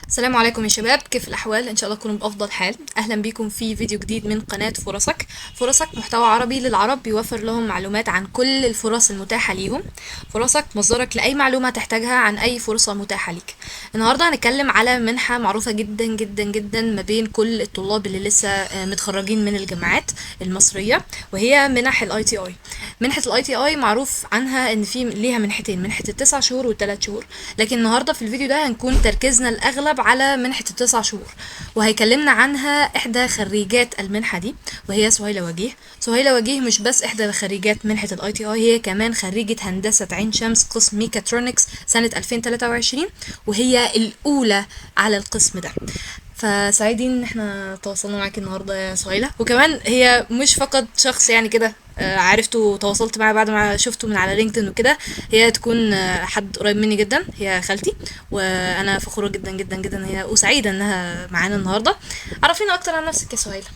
السلام عليكم يا شباب، كيف الأحوال؟ إن شاء الله تكونوا بأفضل حال. أهلا بيكم في فيديو جديد من قناة فرصك محتوى عربي للعرب بيوفر لهم معلومات عن كل الفرص المتاحة ليهم. فرصك مصدرك لأي معلومة تحتاجها عن أي فرصة متاحة ليك. النهاردة هنتكلم على منحة معروفة جدا جدا جدا ما بين كل الطلاب اللي لسه متخرجين من الجامعات المصرية، وهي منح الاي تي اي. منحة الاي تي اي معروف عنها ان في ليها منحتين، منحة التسع شهور والثلاث شهور، لكن النهاردة في الفيديو ده هنكون تركيزنا الأغلب على منحة التسع شهور، وهيكلمنا عنها إحدى خريجات المنحة دي، وهي سهيلة وجيه. سهيلة وجيه مش بس إحدى خريجات منحة الاي تي اي، هي كمان خريجة هندسة عين شمس قسم ميكاترونكس سنة 2023، وهي الأولى على القسم ده. فسعيدين ان احنا تواصلنا معاكي النهارده يا سهيلة، وكمان هي مش فقط شخص يعني كده عرفته وتواصلت معاه بعد ما شفته من على لينكدين وكده، هي تكون حد قريب مني جدا، هي خالتي، وانا فخورة جدا جدا جدا هي وسعيدة انها معانا النهارده. عرفينا اكتر عن نفسك يا سهيلة.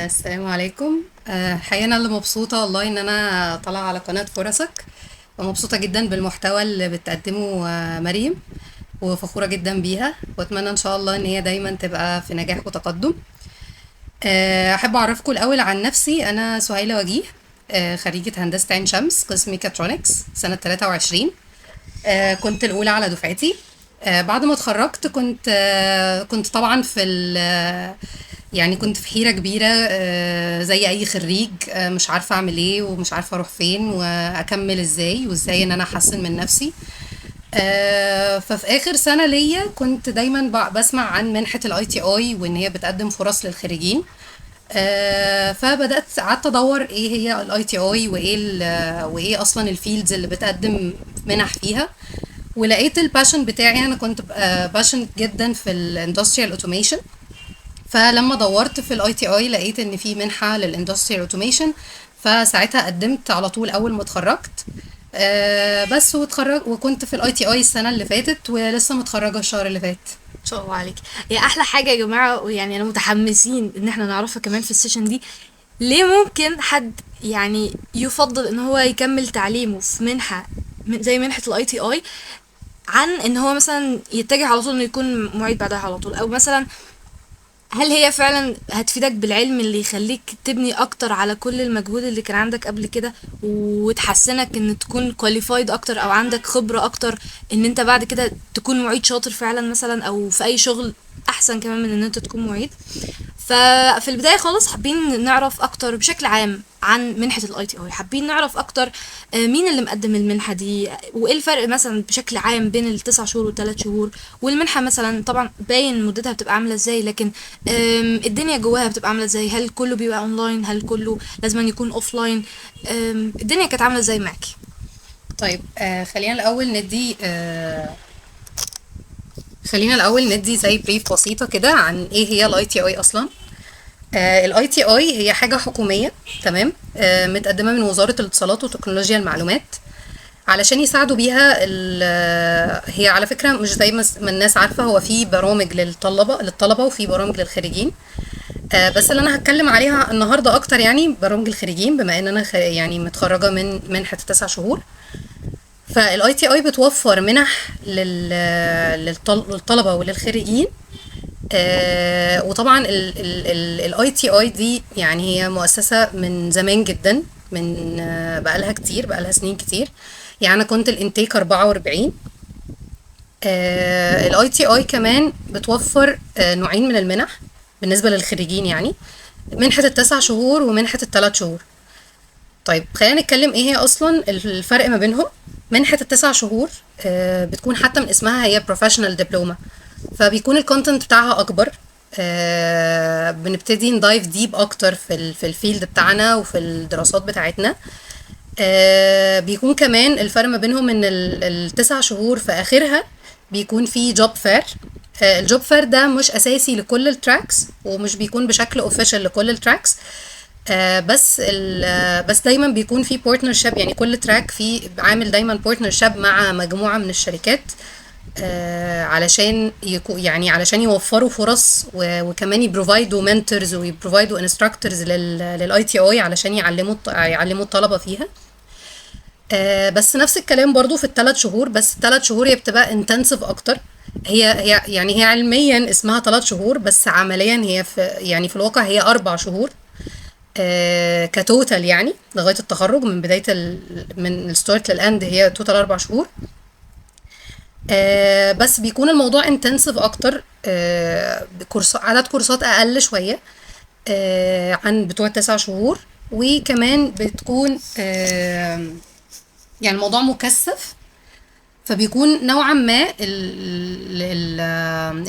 السلام عليكم. الحقيقة أنا اللي مبسوطة والله إن أنا طالعة على قناة فرصك، ومبسوطة جدا بالمحتوى اللي بتقدمه مريم، وفخورة جدا بيها، وأتمنى إن شاء الله إن هي دايما تبقى في نجاح وتقدم. أحب أعرفكم الأول عن نفسي. أنا سهيلة وجيه، خريجة هندسة عين شمس قسم ميكاترونكس سنة 23. كنت الأولى على دفعتي. بعد ما اتخرجت كنت طبعا يعني كنت في حيرة كبيرة، زي أي خريج، مش عارفة أعمل إيه ومش عارفة أروح فين وأكمل إزاي وإزاي إن أنا أحسن من نفسي. ففي آخر سنة ليا كنت دايما بسمع عن منحة الاي تي اي وإن هي بتقدم فرص للخريجين. فبدأت قعدت أدور إيه هي الاي تي اي وإيه أصلا الفيلدز اللي بتقدم منح فيها. ولقيت الباشن بتاعي، أنا كنت باشن جدا في الاندستريال اوتوميشن. فلما دورت في الاي تي اي لقيت ان في منحه للاندستريال اوتوميشن، فساعتها قدمت على طول اول ما اتخرجت. بس واتخرج وكنت في الاي تي اي السنه اللي فاتت، ولسه متخرجه الشهر اللي فات. ان شاء الله عليك. هي احلى حاجة يا جماعة، يعني انا متحمسين ان احنا نعرفها كمان في السيشن دي. ليه ممكن حد يعني يفضل ان هو يكمل تعليمه في منحة زي منحة الاي تي اي، عن ان هو مثلا يتجه على طول انه يكون معيد بعدها على طول؟ او مثلا هل هي فعلا هتفيدك بالعلم اللي يخليك تبني اكتر على كل المجهود اللي كان عندك قبل كده، وتحسنك ان تكون كواليفايد اكتر او عندك خبرة اكتر، ان انت بعد كده تكون معيد شاطر فعلا مثلا، او في اي شغل احسن كمان من ان انت تكون معيد؟ ففي البداية خالص حابين نعرف أكتر بشكل عام عن منحة الاي تي اي، حابين نعرف أكتر مين اللي مقدم المنحة دي، وإيه الفرق مثلا بشكل عام بين التسع شهور والثلاث شهور، والمنحة مثلا طبعا باين مدتها بتبقى عاملة ازاي، لكن الدنيا جواها بتبقى عاملة ازاي، هل كله بيبقى اونلاين، هل كله لازم يكون اوفلاين؟ الدنيا كانت عاملة ازاي معاكي؟ طيب، خلينا الاول ندي زي بريف بسيطه كده عن ايه هي الاي تي اي اصلا. الاي تي اي هي حاجه حكوميه، تمام، متقدمه من وزاره الاتصالات وتكنولوجيا المعلومات علشان يساعدوا بيها هي على فكره مش زي ما الناس عارفه، هو في برامج للطلبه وفي برامج للخريجين. بس اللي انا هتكلم عليها النهارده اكتر يعني برامج الخريجين، بما ان انا يعني متخرجه من منحه 9 شهور. فالاي تي اي بتوفر منح للطلبه وللخريجين. وطبعا الاي تي اي دي يعني هي مؤسسه من زمان جدا، من بقالها كتير، بقالها سنين كتير. يعني انا كنت الانتيك 44. الاي تي اي كمان بتوفر نوعين من المنح بالنسبه للخريجين، يعني منحه ال9 شهور ومنحه ال3 شهور. طيب خلينا نتكلم ايه هي اصلا الفرق ما بينهم. منحة ال9 شهور بتكون حتى من اسمها هي بروفيشنال دبلومة، فبيكون الكونتنت بتاعها اكبر. بنبتدي ندايف ديب اكتر في الفيلد بتاعنا وفي الدراسات بتاعتنا. بيكون كمان الفرق ما بينهم ان ال9 شهور في اخرها بيكون في جوب فير. الجوب فير ده مش اساسي لكل التراكس، ومش بيكون بشكل اوفيشال لكل التراكس. بس دايما بيكون في بارتنرشيب، يعني كل تراك فيه عامل دايما بارتنرشيب مع مجموعة من الشركات، علشان يوفروا فرص، وكمان يبروفايدوا منتورز ويبروفايدوا انستراكتورز للاي تي اي علشان يعلموا الطلبة فيها. بس نفس الكلام برضو في ال3 شهور، بس ال3 شهور هي بتبقى انتنسيف اكتر. هي يعني هي علميا اسمها 3 شهور، بس عمليا هي في الواقع هي 4 شهور. كتوتال يعني لغايه التخرج، من بدايه من الستارت للاند هي توتال 4 شهور. بس بيكون الموضوع انتنسيف اكتر، عدد كورسات اقل شويه عن بتوع ال9 شهور. وكمان بتكون يعني الموضوع مكثف، فبيكون نوعا ما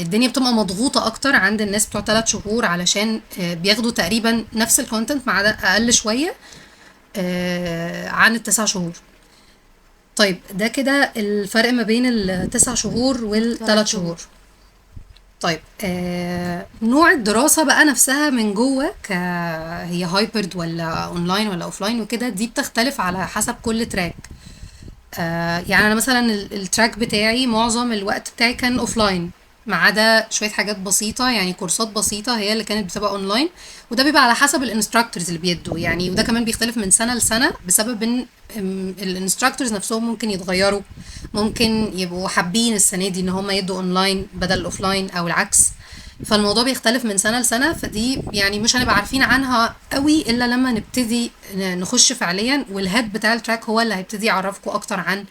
الدنيا بتبقى مضغوطة أكتر عند الناس بتوع 3 شهور، علشان بياخدوا تقريبا نفس الكونتنت مع أقل شوية عن ال9 شهور. طيب ده كده الفرق ما بين ال9 شهور والثلاث 3 شهور. شهور. طيب نوع الدراسة بقى نفسها من جوه، هي هايبرد ولا اونلاين ولا اوفلاين وكده، دي بتختلف على حسب كل تراك. يعني انا مثلا التراك بتاعي معظم الوقت بتاعي كان اوفلاين، ما عدا شويه حاجات بسيطه، يعني كورسات بسيطه هي اللي كانت بتبقى اونلاين. وده بيبقى على حسب الانستراكتورز اللي بيدوا يعني، وده كمان بيختلف من سنه لسنه بسبب ان الانستراكتورز نفسهم ممكن يتغيروا، ممكن يبقوا حابين السنه دي ان هم يدوا اونلاين بدل الاوفلاين او العكس. فالموضوع بيختلف من سنة لسنة، فدي يعني مش هنبقى عارفين عنها قوي إلا لما نبتدي نخش فعليا، والهيد بتاع التراك هو اللي هيبتدي يعرفكم أكتر عن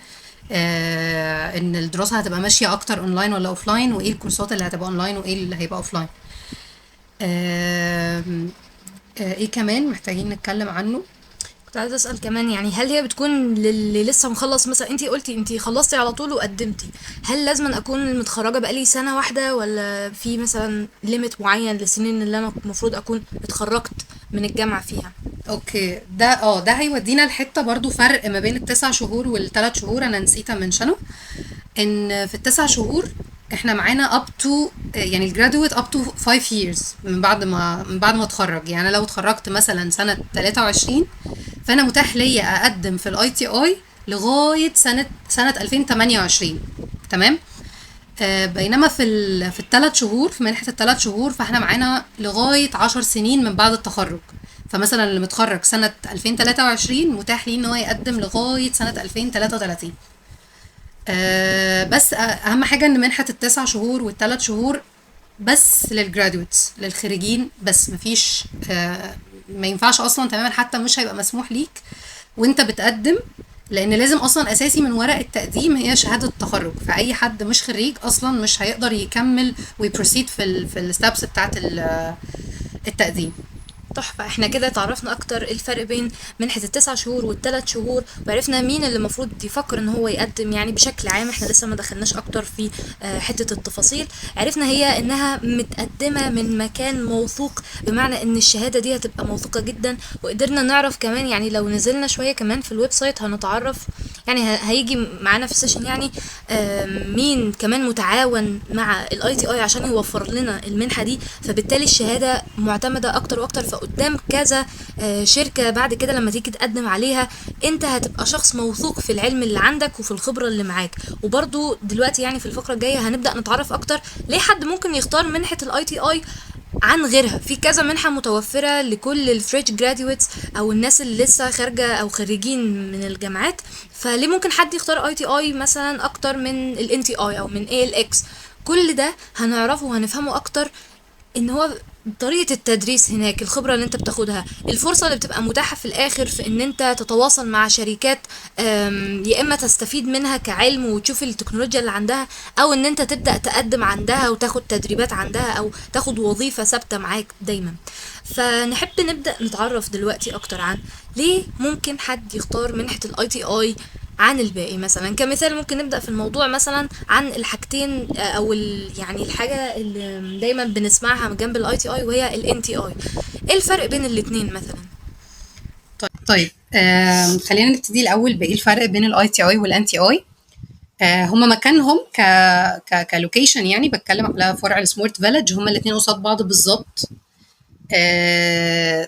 إن الدراسة هتبقى ماشية أكتر أونلاين ولا أوفلاين، وإيه الكورسات اللي هتبقى أونلاين وإيه اللي هيبقى أوفلاين. إيه كمان محتاجين نتكلم عنه؟ كنت عايزة أسأل كمان، يعني هل هي بتكون للي لسه مخلص؟ مثلا انتي قلتي انتي خلصتي على طول وقدمتي، هل لازم أكون متخرجة بقالي سنة واحدة، ولا في مثلا ليميت معين للسنين اللي أنا المفروض أكون اتخرجت من الجامعة فيها؟ اوكي، ده هيودينا لحته برضو فرق ما بين ال9 شهور وال3 شهور، انا نسيت منشنه. ان في ال9 شهور احنا معانا up to يعني الجرادويت up to 5 years من بعد ما اتخرج. يعني لو اتخرجت مثلا سنة 23، فانا متاح ليا اقدم في الاي تي اي لغاية سنة 2028. تمام. بينما في ال3 شهور، في منحة ال3 شهور، فاحنا معانا لغاية 10 سنين من بعد التخرج. فمثلا اللي متخرج سنة 2023 متاح ليه ان هو يقدم لغاية سنة 2033. بس اهم حاجة ان منحة ال9 شهور وال3 شهور بس للجرادويتس، للخريجين بس، مفيش ما ينفعش اصلا تماما، حتى مش هيبقى مسموح ليك وانت بتقدم، لان لازم اصلا اساسي من ورق التقديم هي شهادة التخرج. فاي حد مش خريج اصلا مش هيقدر يكمل ويبروسيد في الستابس بتاعت التقديم. تحفة. احنا كده اتعرفنا اكتر الفرق بين منحة ال9 شهور وال3 شهور، وعرفنا مين اللي المفروض يفكر ان هو يقدم. يعني بشكل عام احنا لسه ما دخلناش اكتر في حتة التفاصيل. عرفنا هي انها متقدمة من مكان موثوق، بمعنى ان الشهادة دي هتبقى موثوقة جدا. وقدرنا نعرف كمان، يعني لو نزلنا شوية كمان في الويب سايت هنتعرف، يعني هيجي معانا في السيشن يعني مين كمان متعاون مع الاي تي اي عشان يوفر لنا المنحة دي. فبالتالي الشهادة معتمدة اكتر واكتر، فقدام كذا شركة بعد كده لما تيجي تقدم عليها انت هتبقى شخص موثوق في العلم اللي عندك وفي الخبرة اللي معاك. وبرضو دلوقتي يعني في الفقرة الجاية هنبدأ نتعرف اكتر ليه حد ممكن يختار منحة الاي تي اي عن غيرها. في كذا منحة متوفرة لكل الفريش جراديويتس او الناس اللي لسه خارجة او خريجين من الجامعات. فليه ممكن حد يختار اي تي اي مثلا اكتر من الان تي اي او من اي ال اكس؟ كل ده هنعرفه وهنفهمه اكتر. ان هو طريقة التدريس هناك، الخبرة اللي انت بتاخدها، الفرصة اللي بتبقى متاحة في الاخر في ان انت تتواصل مع شركات يا اما تستفيد منها كعلم وتشوف التكنولوجيا اللي عندها، او ان انت تبدأ تقدم عندها وتاخد تدريبات عندها او تاخد وظيفة ثابتة معاك دايما. فنحب نبدأ نتعرف دلوقتي اكتر عن ليه ممكن حد يختار منحة الاي تي اي عن الباقي. مثلا كمثال ممكن نبدأ في الموضوع مثلا عن الحاجتين او يعني الحاجة اللي دايما بنسمعها من جنب الاي تي اي وهي الان تي اي. ايه الفرق بين الاتنين مثلا؟ طيب خلينا نبتدي الاول بايه الفرق بين الاي تي اي والان تي اي. هما مكانهم كلوكيشن، يعني بتكلم على فرع السمارت فيلج، هما الاثنين قصاد بعض بالظبط.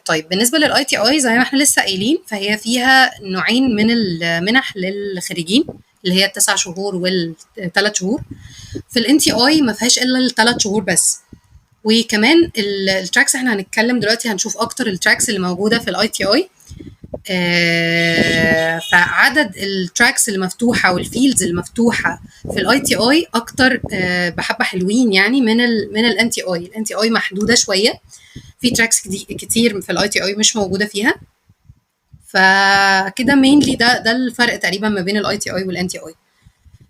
طيب بالنسبه للاي تي اي زي ما احنا لسه قايلين، فهي فيها نوعين من المنح للخريجين، اللي هي ال9 شهور وال3 شهور. في الان تي اي ما فيهاش الا ال3 شهور بس. وكمان التراكس احنا هنتكلم دلوقتي، هنشوف اكتر التراكس اللي موجوده في الاي تي اي. فعدد التراكس المفتوحه والفيلدز المفتوحه في الاي تي اي اكتر بحبه حلوين يعني من الان تي اي. الان تي اي محدوده شويه، في تراكس كتير في الاي تي اي مش موجوده فيها. فكده مينلي ده الفرق تقريبا ما بين الاي تي اي والان تي اي.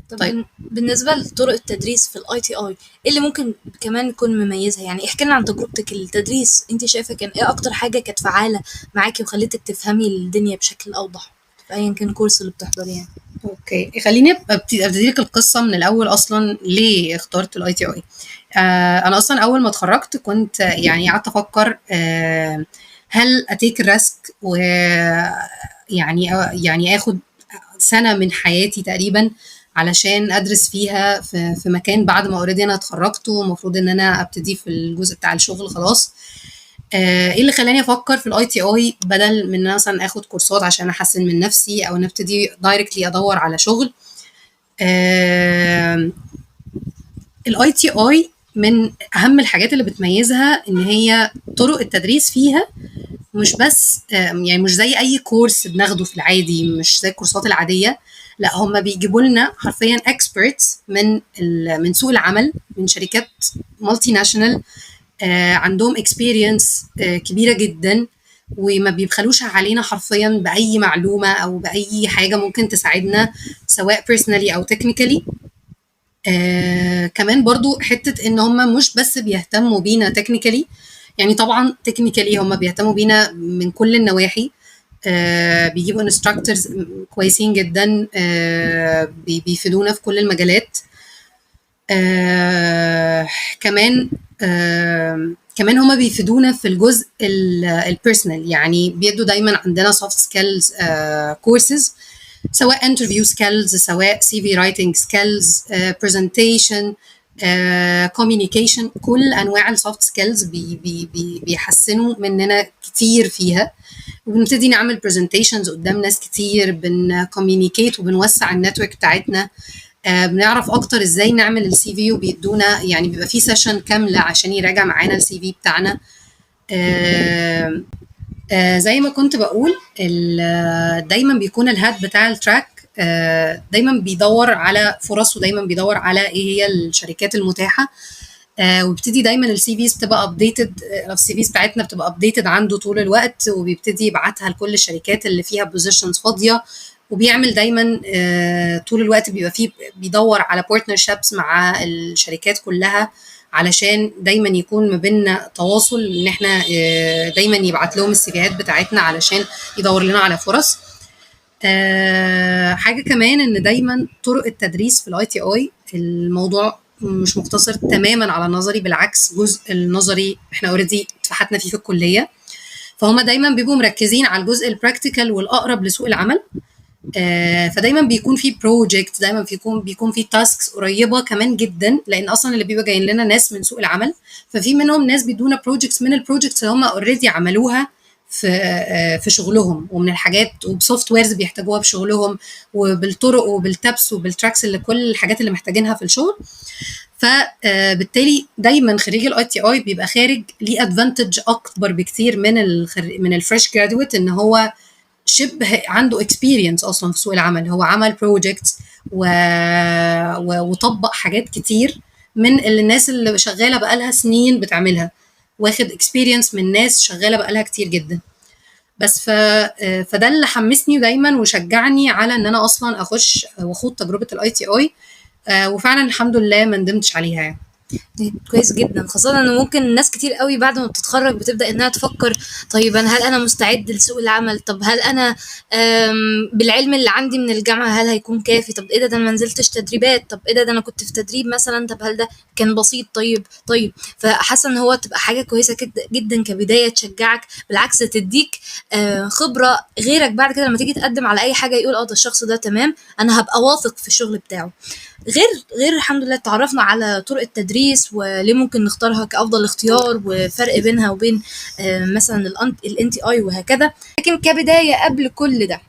طب طيب، بالنسبة لطرق التدريس في الاي تي اي، ايه اللي ممكن كمان يكون مميزها؟ يعني احكي لنا عن تجربتك التدريس، انت شايفة كان ايه اكتر حاجة كانت فعالة معاكي وخلتك تفهمي الدنيا بشكل اوضح في ايا كان الكورس اللي بتحضريه يعني؟ اوكي، خليني ابتدي لك القصه من الاول. اصلا ليه اخترت الاي تي اي؟ انا اصلا اول ما اتخرجت كنت يعني قعدت افكر هل اتيك الريسك يعني اخد سنه من حياتي تقريبا علشان ادرس فيها في مكان بعد ما اوريدي انا اتخرجت ومفروض ان انا ابتدي في الجزء بتاع الشغل خلاص. ايه اللي خلاني افكر في الاي تي اي بدل من ان أنا مثلا اخد كورسات عشان احسن من نفسي او نبتدي دايركتلي ادور على شغل؟ الاي تي اي من اهم الحاجات اللي بتميزها ان هي طرق التدريس فيها مش بس يعني مش زي اي كورس بناخده في العادي، مش زي الكورسات العاديه. لا، هم بيجيبوا لنا حرفيا اكسبرتس من سوق العمل، من شركات مالتي ناشونال، عندهم اكسبيرينس كبيره جدا، وما بيبخلوش علينا حرفيا باي معلومه او باي حاجه ممكن تساعدنا سواء بيرسونالي او تكنيكالي. كمان برضو حته ان هم مش بس بيهتموا بينا تكنيكالي، يعني طبعا تكنيكالي هم بيهتموا بينا من كل النواحي. بيجيبوا انستراكتورز كويسين جدا، بيفيدونا في كل المجالات. كمان كمان هما بيفيدونا في الجزء البيرسونال، يعني بيدوا دايما عندنا سوفت سكيلز كورسز، سواء انترفيو سكيلز، سواء سي في رايتنج سكيلز، برزنتيشن، كوميونيكيشن، كل انواع السوفت سكيلز بيحسنوا مننا كتير فيها. وبنبتدي نعمل برزنتيشنز قدام ناس كتير، بنكوميونيكيت وبنوسع النتورك بتاعتنا. بنعرف اكتر ازاي نعمل السي في، وبيدونا يعني بيبقى في سيشن كامله عشان يراجع معانا السي في بتاعنا. زي ما كنت بقول، دايما بيكون الهاد بتاع التراك دايما بيدور على فرص، ودايما بيدور على ايه هي الشركات المتاحه. وبيبتدي دايما السي فيز بتبقى ابديتد، السي فيز بتاعتنا بتبقى ابديتد عنده طول الوقت، وبيبتدي يبعتها لكل الشركات اللي فيها بوزيشنز فاضيه. وبيعمل دايما طول الوقت بيبقى فيه بيدور على بارتنرشيبس مع الشركات كلها، علشان دايما يكون ما بيننا تواصل، ان احنا دايما يبعت لهم السيفيهات بتاعتنا علشان يدور لنا على فرص. حاجه كمان ان دايما طرق التدريس في الاي تي اي الموضوع مش مقتصر تماما على النظري، بالعكس جزء النظري احنا اوريدي اتفحتنا فيه في الكليه، فهم دايما بيبقوا مركزين على الجزء البراكتيكال والاقرب لسوق العمل. فدايما بيكون في بروجكت، دايما بيكون في تاسكس قريبه كمان جدا، لان اصلا اللي بيبقى جايين لنا ناس من سوق العمل، ففي منهم ناس بيدونا بروجكتس من البروجكتس اللي هم اوريدي عملوها في شغلهم، ومن الحاجات وبسوفت ويرز بيحتاجوها بشغلهم، وبالطرق وبالتابس وبالتراكس، اللي كل الحاجات اللي محتاجينها في الشغل. فبالتالي دايما خريج الاي تي اي بيبقى خارج ليه ادفانتج اكبر بكتير من الفريش جرادويت، ان هو شبه عنده اكسبيرينس اصلا في سوق العمل، هو عمل بروجكتس وطبق حاجات كتير من اللي الناس اللي شغاله بقالها سنين بتعملها، واخد اكسبيرينس من ناس شغاله بقالها كتير جدا. بس فده اللي حمسني دايما وشجعني على ان انا اصلا اخش واخوض تجربه الاي تي اي، وفعلا الحمد لله ما ندمتش عليها يعني. كويس جدا، خاصة ان ممكن ناس كتير قوي بعد ما بتتخرج بتبدأ انها تفكر طيب هل انا مستعد لسوق العمل؟ طب هل انا بالعلم اللي عندي من الجامعة هل هيكون كافي؟ طب ايه ده انا ما نزلتش تدريبات، طب ايه ده انا كنت في تدريب مثلا، طب هل ده كان بسيط؟ طيب فحاسة ان هو تبقى حاجة كويسة جدا كبداية تشجعك، بالعكس تديك خبرة غيرك بعد كده لما تيجي تقدم على اي حاجة يقول ده الشخص ده تمام، انا هبقى واثق في الشغل بتاعه. غير الحمد لله تعرفنا على طرق التدريس وليه ممكن نختارها كأفضل اختيار، وفرق بينها وبين مثلا الان تي اي وهكذا. لكن كبداية قبل كل ده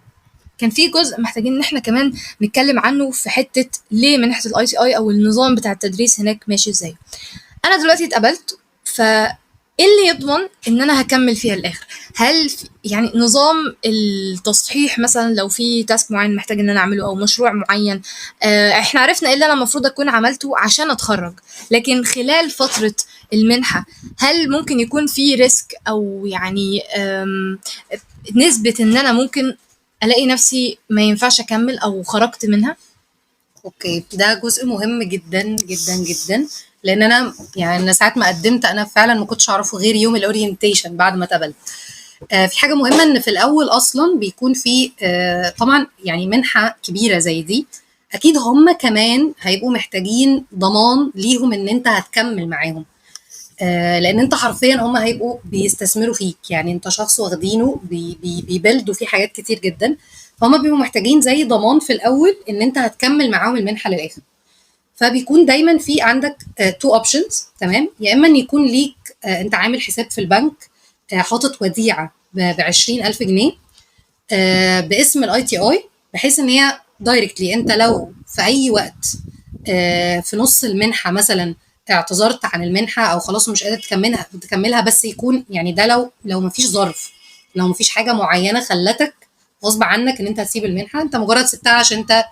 كان في جزء محتاجين ان احنا كمان نتكلم عنه، في حتة ليه منحة الاي تي اي او النظام بتاع التدريس هناك ماشي ازاي. انا دلوقتي اتقبلت، ف ايه اللي يضمن ان انا هكمل فيها الاخر؟ هل يعني نظام التصحيح مثلا لو في تاسك معين محتاج ان انا اعمله او مشروع معين، احنا عرفنا ايه اللي انا المفروض اكون عملته عشان اتخرج، لكن خلال فترة المنحة هل ممكن يكون في ريسك او يعني نسبة ان انا ممكن الاقي نفسي ما ينفعش اكمل او خرجت منها؟ اوكي، ده جزء مهم جدا جدا جدا. لان انا يعني أنا ساعات ما قدمت انا فعلا ما كنتش اعرفه غير يوم الاورينتيشن بعد ما اتقبلت. في حاجه مهمه ان في الاول اصلا بيكون في طبعا يعني منحه كبيره زي دي، اكيد هم كمان هيبقوا محتاجين ضمان ليهم ان انت هتكمل معاهم. لان انت حرفيا هم هيبقوا بيستثمروا فيك، يعني انت شخص واخدينه بيبلدوا فيه حاجات كتير جدا. فهم بيبقوا محتاجين زي ضمان في الاول ان انت هتكمل معاهم المنحه للاخر. فبيكون دايما في عندك تو اوبشنز، تمام؟ يا اما ان يكون ليك انت عامل حساب في البنك، حاطط وديعه ب 20,000 جنيه باسم الاي تي اي، بحيث ان هي دايركتلي انت لو في اي وقت في نص المنحه مثلا اعتذرت عن المنحه او خلاص مش قادر تكملها، بس يكون يعني ده لو مفيش ظرف، لو مفيش حاجه معينه خلتك غصب عنك ان انت تسيب المنحه، انت مجرد سبتها عشان انت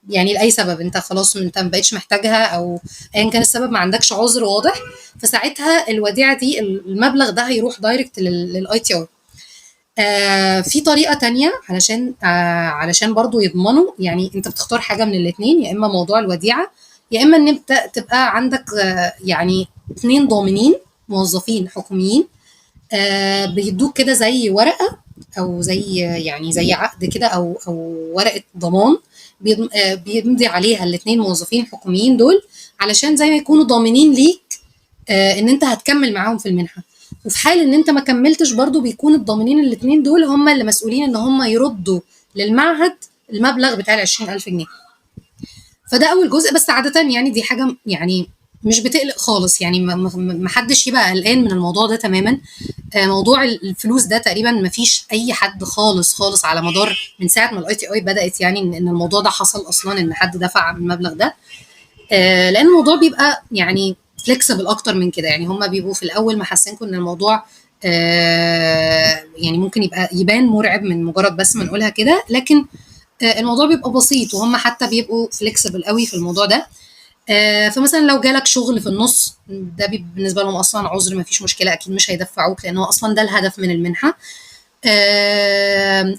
يعني لاي سبب انت خلاص انت ما بقتش محتاجها، او ايا كان السبب ما عندكش عذر واضح، فساعتها الوديعه دي المبلغ ده هيروح دايركت للاي تي اي. في طريقة تانية علشان برضو يضمنوا، يعني انت بتختار حاجة من الاتنين، يا اما موضوع الوديعة، يا اما ان انت تبقى عندك يعني اتنين ضامنين موظفين حكوميين بيدوك كده زي ورقة، او زي يعني زي عقد كده، او ورقة ضمان بيمضي عليها الاتنين موظفين حكوميين دول، علشان زي ما يكونوا ضامنين ليك ان انت هتكمل معاهم في المنحه. وفي حال ان انت ما كملتش برضو بيكون الضامنين الاثنين دول هم اللي مسؤولين ان هم يردوا للمعهد المبلغ بتاع ال 20,000 جنيه. فده اول جزء، بس عاده يعني دي حاجه يعني مش بتقلق خالص، يعني ما حدش يبقى قلقان من الموضوع ده تماما. موضوع الفلوس ده تقريبا ما فيش اي حد خالص خالص على مدار من ساعه ما الاي تي اي بدات، يعني ان الموضوع ده حصل اصلا ان حد دفع المبلغ ده. لان الموضوع بيبقى يعني فليكسبل اكتر من كده، يعني هم بيبقوا في الاول محسنكم ان الموضوع يعني ممكن يبان مرعب من مجرد بس ما نقولها كده، لكن الموضوع بيبقى بسيط، وهم حتى بيبقوا فليكسبل قوي في الموضوع ده. فمثلا لو جالك شغل في النص ده بالنسبه لهم اصلا عذر، ما فيش مشكله، اكيد مش هيدفعوك لان هو اصلا ده الهدف من المنحه.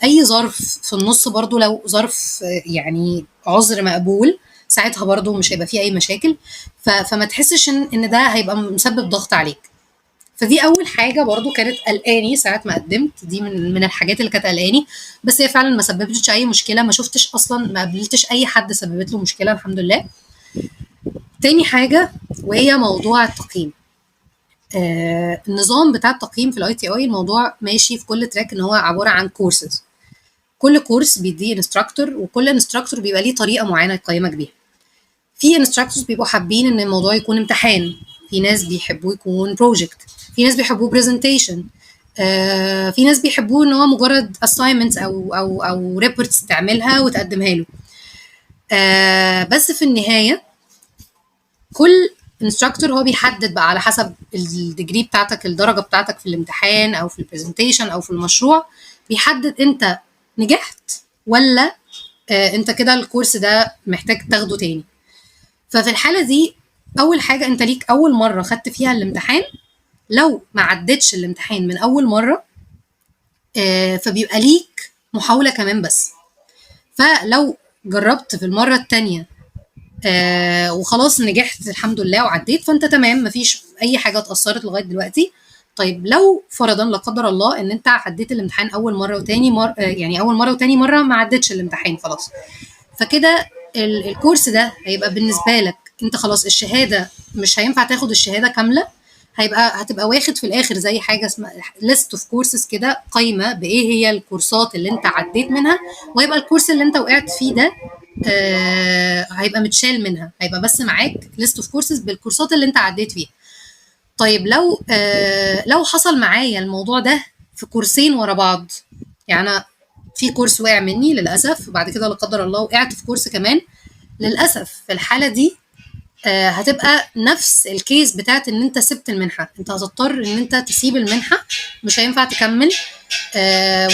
اي ظرف في النص برضو لو ظرف يعني عذر مقبول، ساعتها برضو مش هيبقى فيه اي مشاكل. فما تحسش ان ده هيبقى مسبب ضغط عليك. فدي اول حاجه برضو كانت قلقاني ساعه ما قدمت، دي من الحاجات اللي كانت قلقاني، بس هي فعلا ما سببتش اي مشكله، ما شفتش اصلا، ما قابلتش اي حد سببت له مشكله الحمد لله. تاني حاجه وهي موضوع التقييم. النظام بتاع التقييم في الاي تي اي الموضوع ماشي في كل تراك ان هو عباره عن كورسز، كل كورس بيديه انستراكتور، وكل انستراكتور بيبقى ليه طريقه معينه يقيمك بيها. في انستراكتورز بيبقوا حابين ان الموضوع يكون امتحان، في ناس بيحبوه يكون بروجكت، في ناس بيحبوه برزنتيشن، في ناس بيحبوه ان هو مجرد assignments او ريبورتس تعملها وتقدمها له. بس في النهايه كل انستراكتور هو بيحدد بقى على حسب الديجري بتاعتك، الدرجه بتاعتك في الامتحان او في البرزنتيشن او في المشروع، بيحدد انت نجحت ولا انت كده الكورس ده محتاج تاخده تاني. ففي الحاله دي اول حاجه انت ليك اول مره خدت فيها الامتحان، لو ما عدتش الامتحان من اول مره فبيبقى ليك محاوله كمان بس. فلو جربت في المره التانيه وخلاص نجحت الحمد لله وعديت، فانت تمام، مفيش اي حاجه اتاثرت لغايه دلوقتي. طيب لو فرضا لا قدر الله ان انت عديت الامتحان اول مره وتاني مره، يعني اول مره وتاني مره ما عدتش الامتحان خلاص، فكده الكورس ده هيبقى بالنسبه لك انت خلاص الشهاده مش هينفع تاخد الشهاده كامله، هتبقى واخد في الاخر زي حاجه اسمها ليست اوف كورسز كده، قايمه بايه هي الكورسات اللي انت عديت منها، وهيبقى الكورس اللي انت وقعت فيه ده هيبقى متشال منها، هيبقى بس معاك ليست اوف كورسز بالكورسات اللي انت عديت فيها. طيب لو حصل معايا الموضوع ده في كورسين ورا بعض، يعني انا في كورس وقع مني للاسف، وبعد كده لا قدر الله وقعت في كورس كمان، للاسف في الحاله دي هتبقى نفس الكيس بتاعت ان انت سبت المنحة، انت هتضطر ان انت تسيب المنحة، مش هينفع تكمل.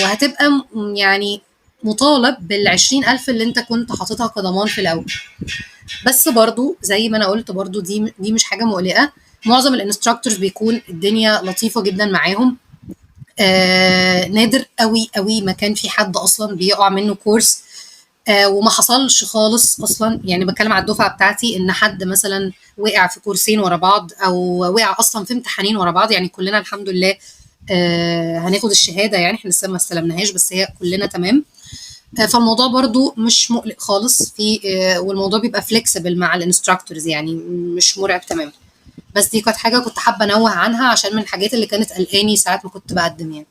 وهتبقى يعني مطالب بال20,000 اللي انت كنت حاططها كضمان في الاول. بس برضو زي ما انا قلت، برضو دي مش حاجة مقلقة. معظم الانستراكتورز بيكون الدنيا لطيفة جدا معاهم. نادر قوي قوي ما كان في حد اصلا بيقع منه كورس وما حصلش خالص اصلا. يعني بتكلم على الدفعه بتاعتي ان حد مثلا وقع في كورسين ورا بعض، او وقع اصلا في امتحانين ورا بعض. يعني كلنا الحمد لله هناخد الشهاده، يعني احنا لسه ما استلمناهاش بس هي كلنا تمام. فالموضوع برضو مش مقلق خالص في والموضوع بيبقى فليكسبل مع الانستراكتورز، يعني مش مرعب تماما. بس دي كانت حاجه كنت حابه انوه عنها عشان من الحاجات اللي كانت قلقاني ساعات ما كنت بقدم يعني.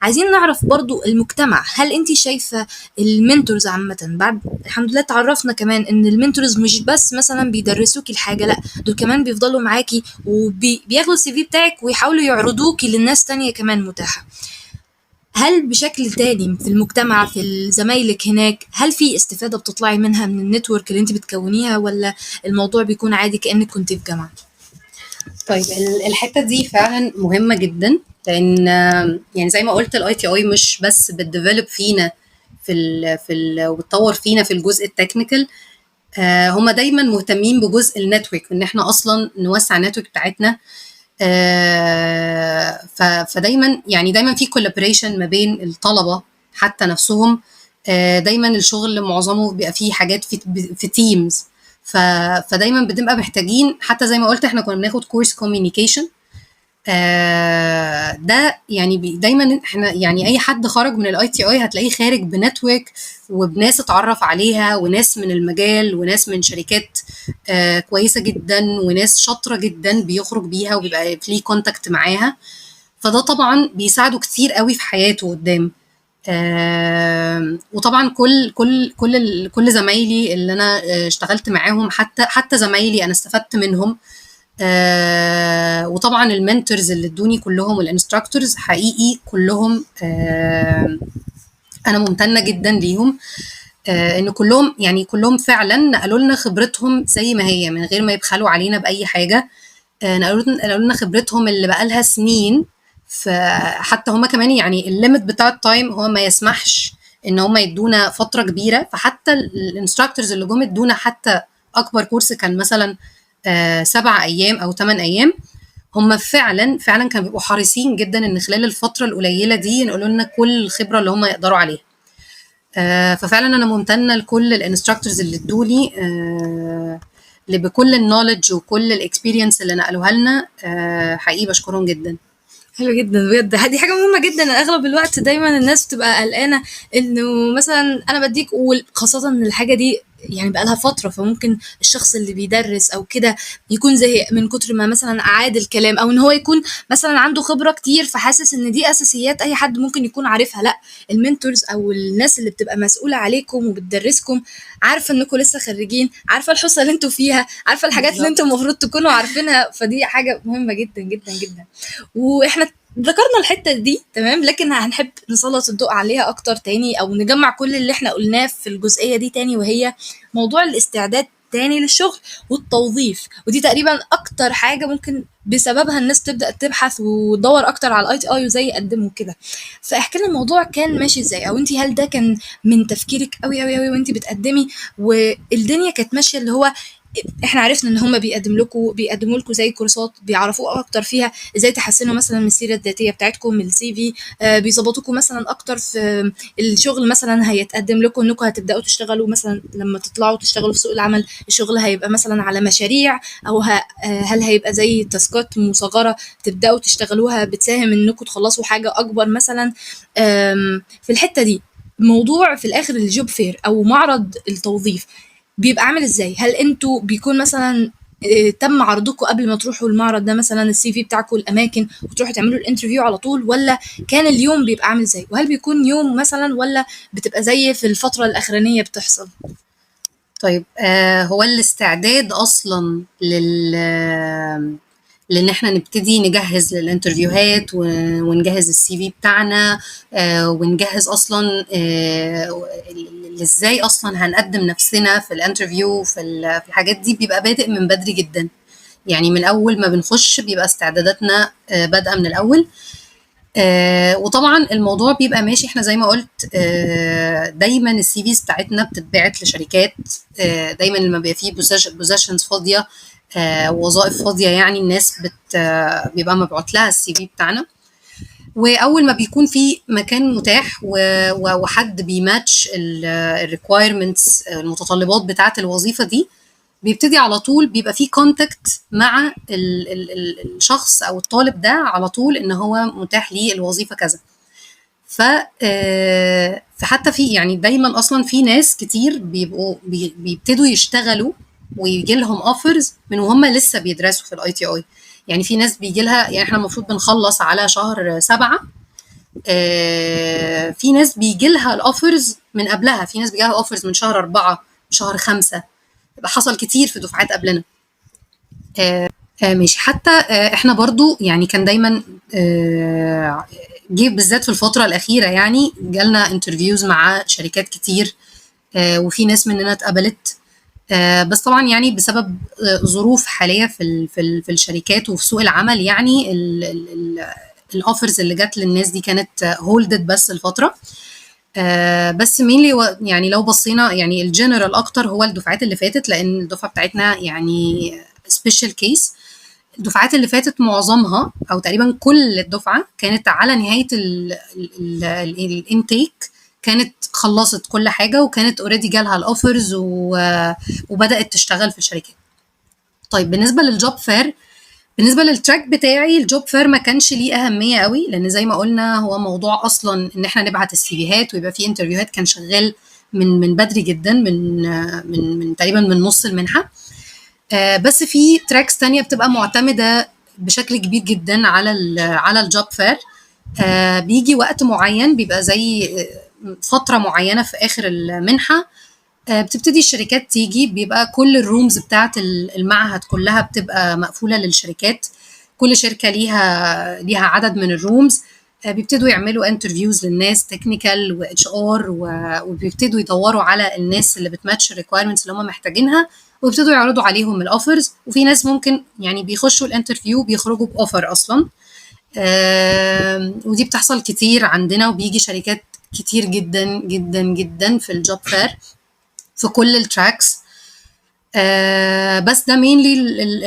عايزين نعرف برضو المجتمع، هل انت شايفة المنتورز عامة، بعد الحمد لله تعرفنا كمان ان المنتورز مش بس مثلا بيدرسوكي الحاجة، لا دول كمان بيفضلوا معاكي وبياخدوا السي في بتاعك ويحاولوا يعرضوكي للناس تانية كمان متاحة. هل بشكل تاني في المجتمع، في زمايلك هناك، هل في استفادة بتطلعي منها من النتورك اللي انت بتكونيها، ولا الموضوع بيكون عادي كأنك كنت في جامعة؟ طيب الحته دي فعلا مهمه جدا، لان يعني زي ما قلت الاي تي اي مش بس بتديفلوب فينا وبتطور فينا في الجزء التكنيكال. هم دايما مهتمين بجزء النتورك، ان احنا اصلا نوسع النتورك بتاعتنا. فدايما يعني دايما في كولابوريشن ما بين الطلبه حتى نفسهم. دايما الشغل معظمه بيبقى فيه حاجات في تيمز. فدايما بنبقى محتاجين، حتى زي ما قلت احنا كنا بناخد كورس كوميونيكيشن. ده يعني دايما احنا يعني اي حد خرج من الاي تي اي هتلاقيه خارج بنتورك وبناس اتعرف عليها، وناس من المجال وناس من شركات كويسه جدا وناس شاطره جدا بيخرج بيها وبيبقى ليه كونتاكت معاها. فده طبعا بيساعده كتير قوي في حياته قدام. وطبعا كل زمايلي اللي انا اشتغلت معاهم، حتى زمايلي انا استفدت منهم. وطبعا المنتورز اللي ادوني كلهم والانستراكتورز حقيقي كلهم انا ممتنه جدا ليهم. ان كلهم يعني كلهم فعلا نقلوا لنا خبرتهم زي ما هي من غير ما يبخلوا علينا باي حاجه. نقلوا لنا خبرتهم اللي بقالها سنين. فحتى هما كمان يعني الليمت بتاع التايم هو ما يسمحش ان هما يدونا فتره كبيره. فحتى الانستراكتورز اللي جم ادونا حتى اكبر كورس كان مثلا 7 ايام او 8 ايام. هم فعلا فعلا كانوا بيبقوا حريصين جدا ان خلال الفتره القليله دي ينقلوا لنا كل الخبره اللي هم يقدروا عليها. ففعلا انا ممتنه لكل الانستراكتورز اللي ادوني اللي بكل النولج وكل الاكسبيرينس اللي نقلوها لنا. حقيقي بشكرهم جدا. حلو جدا بجد، دي حاجة مهمة جدا. اغلب الوقت دايما الناس بتبقى قلقانة انه مثلا انا بديك، وخاصة ان الحاجة دي يعني بقالها فترة، فممكن الشخص اللي بيدرس او كده يكون زهق من كتر ما مثلا اعاد الكلام، او ان هو يكون مثلا عنده خبرة كتير فحاسس ان دي اساسيات اي حد ممكن يكون عارفها. لا، المنتورز او الناس اللي بتبقى مسؤولة عليكم وبتدرسكم عارفة انكم لسه خريجين، عارفة الحصة اللي انتوا فيها، عارفة الحاجات اللي انتوا بالظبط. المفروض تكونوا عارفينها. فدي حاجة مهمة جدا جدا جدا. واحنا ذكرنا الحتة دي تمام، لكن هنحب نسلط الضوء عليها اكتر تاني، او نجمع كل اللي احنا قلناه في الجزئية دي تاني، وهي موضوع الاستعداد تاني للشغل والتوظيف. ودي تقريبا اكتر حاجة ممكن بسببها الناس تبدأ تبحث وتدور اكتر على الاي تي اي وزي يقدموا كده. فاحكي لنا الموضوع كان ماشي ازاي، او انتي هل ده كان من تفكيرك قوي قوي قوي وانتي بتقدمي، والدنيا كانت ماشية اللي هو احنا عرفنا ان هم بيقدموا لكم زي كورسات بيعرفوا اكتر فيها ازاي تحسنوا مثلا من السيره الذاتيه بتاعتكم، من السي في، بيظبطوكم مثلا اكتر في الشغل. مثلا هيتقدم لكم انكم هتبداوا تشتغلوا مثلا لما تطلعوا تشتغلوا في سوق العمل، الشغل هيبقى مثلا على مشاريع، او هل هيبقى زي تاسكات مصغره تبداوا تشتغلوها بتساهم انكم تخلصوا حاجه اكبر مثلا. في الحته دي موضوع في الاخر الجوب فير او معرض التوظيف بيبقى عامل ازاي؟ هل انتوا بيكون مثلا تم عرضكم قبل ما تروحوا المعرض ده مثلا السي في بتاعكم الاماكن وتروحوا تعملوا الانترفيو على طول، ولا كان اليوم بيبقى عامل ازاي؟ وهل بيكون يوم مثلا، ولا بتبقى زي في الفترة الأخرانية بتحصل؟ طيب هو الاستعداد اصلا لان احنا نبتدي نجهز للانترفيوهات ونجهز السي في بتاعنا، ونجهز اصلا ازاي اصلا هنقدم نفسنا في الانترفيو في الحاجات دي، بيبقى بادئ من بدري جدا. يعني من اول ما بنخش بيبقى استعداداتنا بادئه من الاول. وطبعا الموضوع بيبقى ماشي، احنا زي ما قلت دايما السي فيز بتاعتنا بتتبعت لشركات. دايما لما بيبقى فيه بوزيشنز فاضيه، وظائف فاضيه، يعني الناس بيبقى مبعوت لها السي في بتاعنا. واول ما بيكون في مكان متاح وحد بيماتش الريكوايرمنتس، المتطلبات بتاعه الوظيفه دي، بيبتدي على طول بيبقى في كونتاكت مع الشخص او الطالب ده على طول ان هو متاح ليه الوظيفه كذا. ف فحتى في يعني دايما اصلا في ناس كتير بيبتدوا يشتغلوا ويجي لهم اوفرز من وهم لسه بيدرسوا في الاي تي اي. يعني في ناس بيجي لها، يعني احنا المفروض بنخلص على شهر 7، في ناس بيجي لها الاوفرز من قبلها، في ناس بيجي لها اوفرز من شهر 4، شهر 5. حصل كتير في دفعات قبلنا. ماشي. حتى احنا برضو يعني كان دايما جه بالذات في الفترة الأخيرة يعني جالنا انترفيوز مع شركات كتير، وفي ناس مننا اتقبلت. بس طبعا يعني بسبب ظروف حالية في الشركات وفي سوق العمل، يعني الاوفرز اللي جت للناس دي كانت هولدد بس الفترة. بس مين يعني لو بصينا يعني الجنرال اكتر هو الدفعات اللي فاتت، لان الدفعه بتاعتنا يعني سبيشال كيس. الدفعات اللي فاتت معظمها او تقريبا كل الدفعه كانت على نهايه الانتيك، كانت خلصت كل حاجه وكانت اوريدي جالها الاوفرز وبدات تشتغل في الشركات. طيب بالنسبه للجوب فير، بالنسبه للتراك بتاعي الجوب فير ما كانش ليه اهميه قوي، لان زي ما قلنا هو موضوع اصلا ان احنا نبعت السيفيهات ويبقى فيه انترفيوهات كان شغال من بدري جدا، من تقريبا من نص المنحه. بس في تراكس تانية بتبقى معتمده بشكل كبير جدا على الجوب فير. بيجي وقت معين، بيبقى زي فتره معينه في اخر المنحه، بتبتدي الشركات تيجي، بيبقى كل الرومز بتاعت المعهد كلها بتبقى مقفولة للشركات. كل شركة ليها عدد من الرومز. بيبتدوا يعملوا انترفيوز للناس تكنيكال واتش ار، وبيبتدوا يدوروا على الناس اللي بتماتش الريكويرمنتس اللي هم محتاجينها، ويبتدوا يعرضوا عليهم الاوفرز. وفي ناس ممكن يعني بيخشوا الانترفيو بيخرجوا باوفر اصلا. ودي بتحصل كتير عندنا، وبيجي شركات كتير جدا جدا جدا في الجوب فير في كل التراكس. بس ده مينلي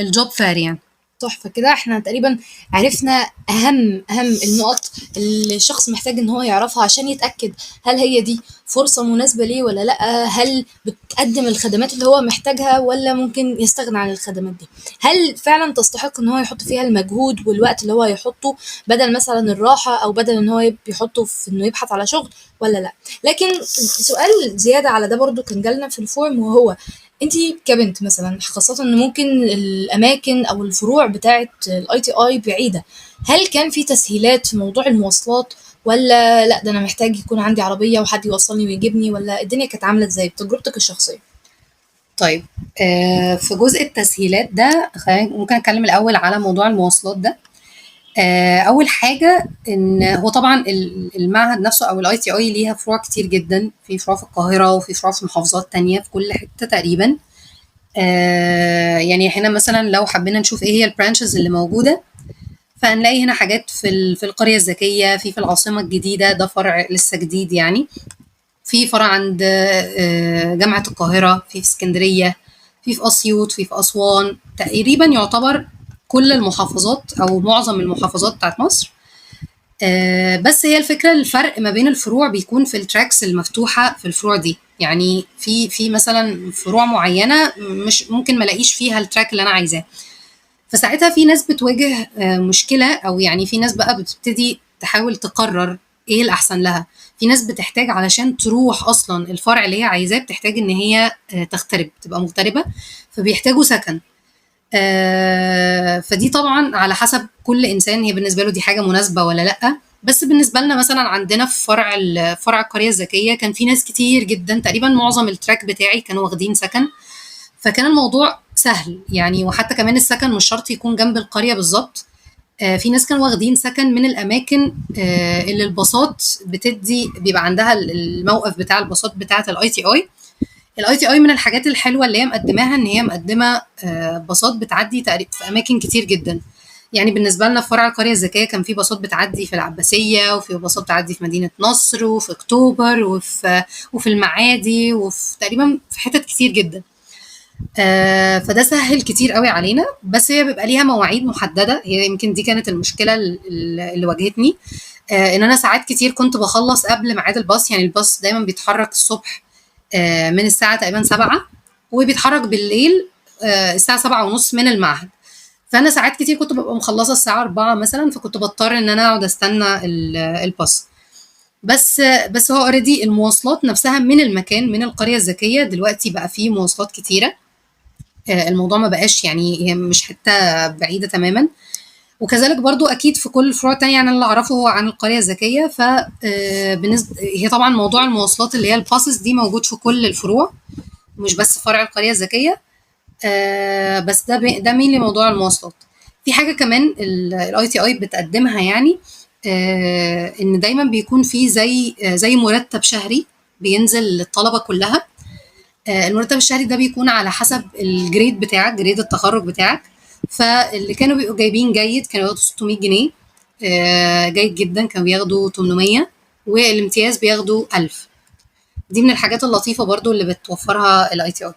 الجوب فير يعني. تحفة كده. احنا تقريبا عرفنا أهم النقط اللي الشخص محتاج إن هو يعرفها عشان يتأكد هل هي دي فرصة مناسبة ليه ولا لأ، هل بتقدم الخدمات اللي هو محتاجها ولا ممكن يستغنى عن الخدمات دي، هل فعلا تستحق إن هو يحط فيها المجهود والوقت اللي هو يحطه بدل مثلا الراحة أو بدل إن هو بيحطه في إنه يبحث على شغل ولا لأ. لكن سؤال زيادة على ده برضو كان جالنا في الفورم، وهو انتي كبنت مثلا، خاصة ان ممكن الاماكن او الفروع بتاعة الاي تي اي بعيدة، هل كان في تسهيلات في موضوع المواصلات ولا لا ده انا محتاج يكون عندي عربية وحد يوصلني ويجيبني، ولا الدنيا كانت عاملة ازاي بتجربتك الشخصية؟ طيب في جزء التسهيلات ده ممكن اتكلم الاول على موضوع المواصلات ده. اول حاجه ان هو طبعا المعهد نفسه او الاي تي اي ليها فروع كتير جدا، في فروع في القاهره وفي فروع في محافظات تانية في كل حته تقريبا. يعني هنا مثلا لو حبينا نشوف ايه هي البرانشز اللي موجوده، فهنلاقي هنا حاجات في القريه الذكيه، في العاصمه الجديده، ده فرع لسه جديد يعني. في فرع عند جامعه القاهره، في اسكندريه، في اسيوط، في اسوان. تقريبا يعتبر كل المحافظات او معظم المحافظات بتاعت مصر. بس هي الفكره الفرق ما بين الفروع بيكون في التراكس المفتوحه في الفروع دي. يعني في مثلا فروع معينه مش ممكن ما الاقيش فيها التراك اللي انا عايزاه، فساعتها في ناس بتواجه مشكله، او يعني في ناس بقى بتبتدي تحاول تقرر ايه الاحسن لها. في ناس بتحتاج علشان تروح اصلا الفرع اللي هي عايزاه، بتحتاج ان هي تغترب، تبقى مغتربه، فبيحتاجوا سكن. فدي طبعا على حسب كل انسان هي بالنسبه له دي حاجه مناسبه ولا لا. بس بالنسبه لنا مثلا عندنا في فرع القريه الذكيه كان في ناس كتير جدا، تقريبا معظم التراك بتاعي كانوا واخدين سكن، فكان الموضوع سهل يعني، وحتى كمان السكن مش شرط يكون جنب القرية بالظبط. في ناس كانوا واخدين سكن من الأماكن اللي الباصات بيبقى عندها الموقف بتاع الباصات بتاعة الاي تي اي من الحاجات الحلوه اللي هي مقدماها ان هي مقدمه باصات بتعدي تقريبا في اماكن كتير جدا. يعني بالنسبه لنا في فرع القريه الذكيه كان في باصات بتعدي في العباسيه، وفي باصات بتعدي في مدينه نصر، وفي اكتوبر، وفي المعادي، وفي تقريبا في حتت كتير جدا. فده سهل كتير قوي علينا، بس هي بيبقى ليها مواعيد محدده. هي يمكن دي كانت المشكله اللي واجهتني، ان انا ساعات كتير كنت بخلص قبل ميعاد الباص. يعني الباص دايما بيتحرك الصبح من الساعة تقريبا 7، وبيتحرك بالليل الساعة 7:30 من المعهد. فأنا ساعات كتير كنت ببقى مخلصة الساعة 4 مثلا، فكنت بضطر إن أنا أقعد أستنى الباص. بس هو اوريدي المواصلات نفسها من المكان، من القرية الذكية دلوقتي بقى فيه مواصلات كتيرة. الموضوع ما بقاش يعني هي مش حتة بعيدة تماما. وكذلك برضو اكيد في كل الفروع التانية. يعني اللي اعرفه عن القرية الذكية، ف بالنسبة هي طبعا موضوع المواصلات اللي هي الباسز دي موجود في كل الفروع، مش بس فرع القرية الذكية. بس ده مين لموضوع المواصلات. في حاجة كمان الاي تي اي بتقدمها، يعني ان دايما بيكون في زي مرتب شهري بينزل للطلبة كلها. المرتب الشهري ده بيكون على حسب الجريد بتاعك، جريد التخرج بتاعك. فاللي كانوا بيبقوا جايبين جيد كانوا ياخدوا 600 جنيه، جيد جدا كانوا بياخدوا 800، والامتياز بياخدوا 1000. دي من الحاجات اللطيفة برضو اللي بتوفرها الاي تي اي.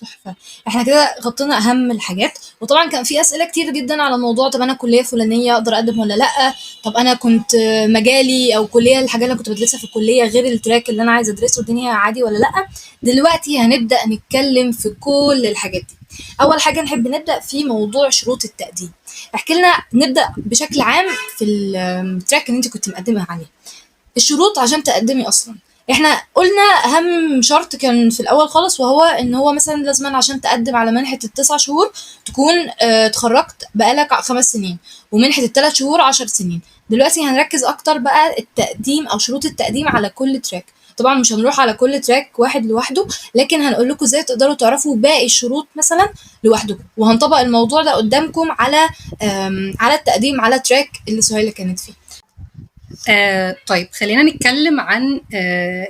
تحفة. احنا كده غطينا اهم الحاجات، وطبعا كان في اسئله كتير جدا على الموضوع. طب انا كليه فلانيه اقدر اقدم ولا لا؟ طب انا كنت مجالي او كليه الحاجه اللي أنا كنت بدرسها في الكليه غير التراك اللي انا عايزه ادرسه، الدنيا عادي ولا لا؟ دلوقتي هنبدا نتكلم في كل الحاجات دي. اول حاجه نحب نبدا في موضوع شروط التقديم. احكي لنا، نبدا بشكل عام في التراك اللي انت كنت مقدمه عليه، الشروط عشان تقدمي اصلا. احنا قلنا اهم شرط كان في الاول خالص، وهو ان هو مثلا لازم عشان تقدم على منحة ال9 شهور تكون اتخرجت بقالك 5 سنين، ومنحة ال3 شهور 10 سنين. دلوقتي هنركز اكتر بقى التقديم او شروط التقديم على كل تراك. طبعا مش هنروح على كل تراك واحد لوحده، لكن هنقول لكم ازاي تقدروا تعرفوا باقي الشروط مثلا لوحدكم، وهنطبق الموضوع ده قدامكم على التقديم على تراك اللي سهيلة كانت فيه. طيب خلينا نتكلم عن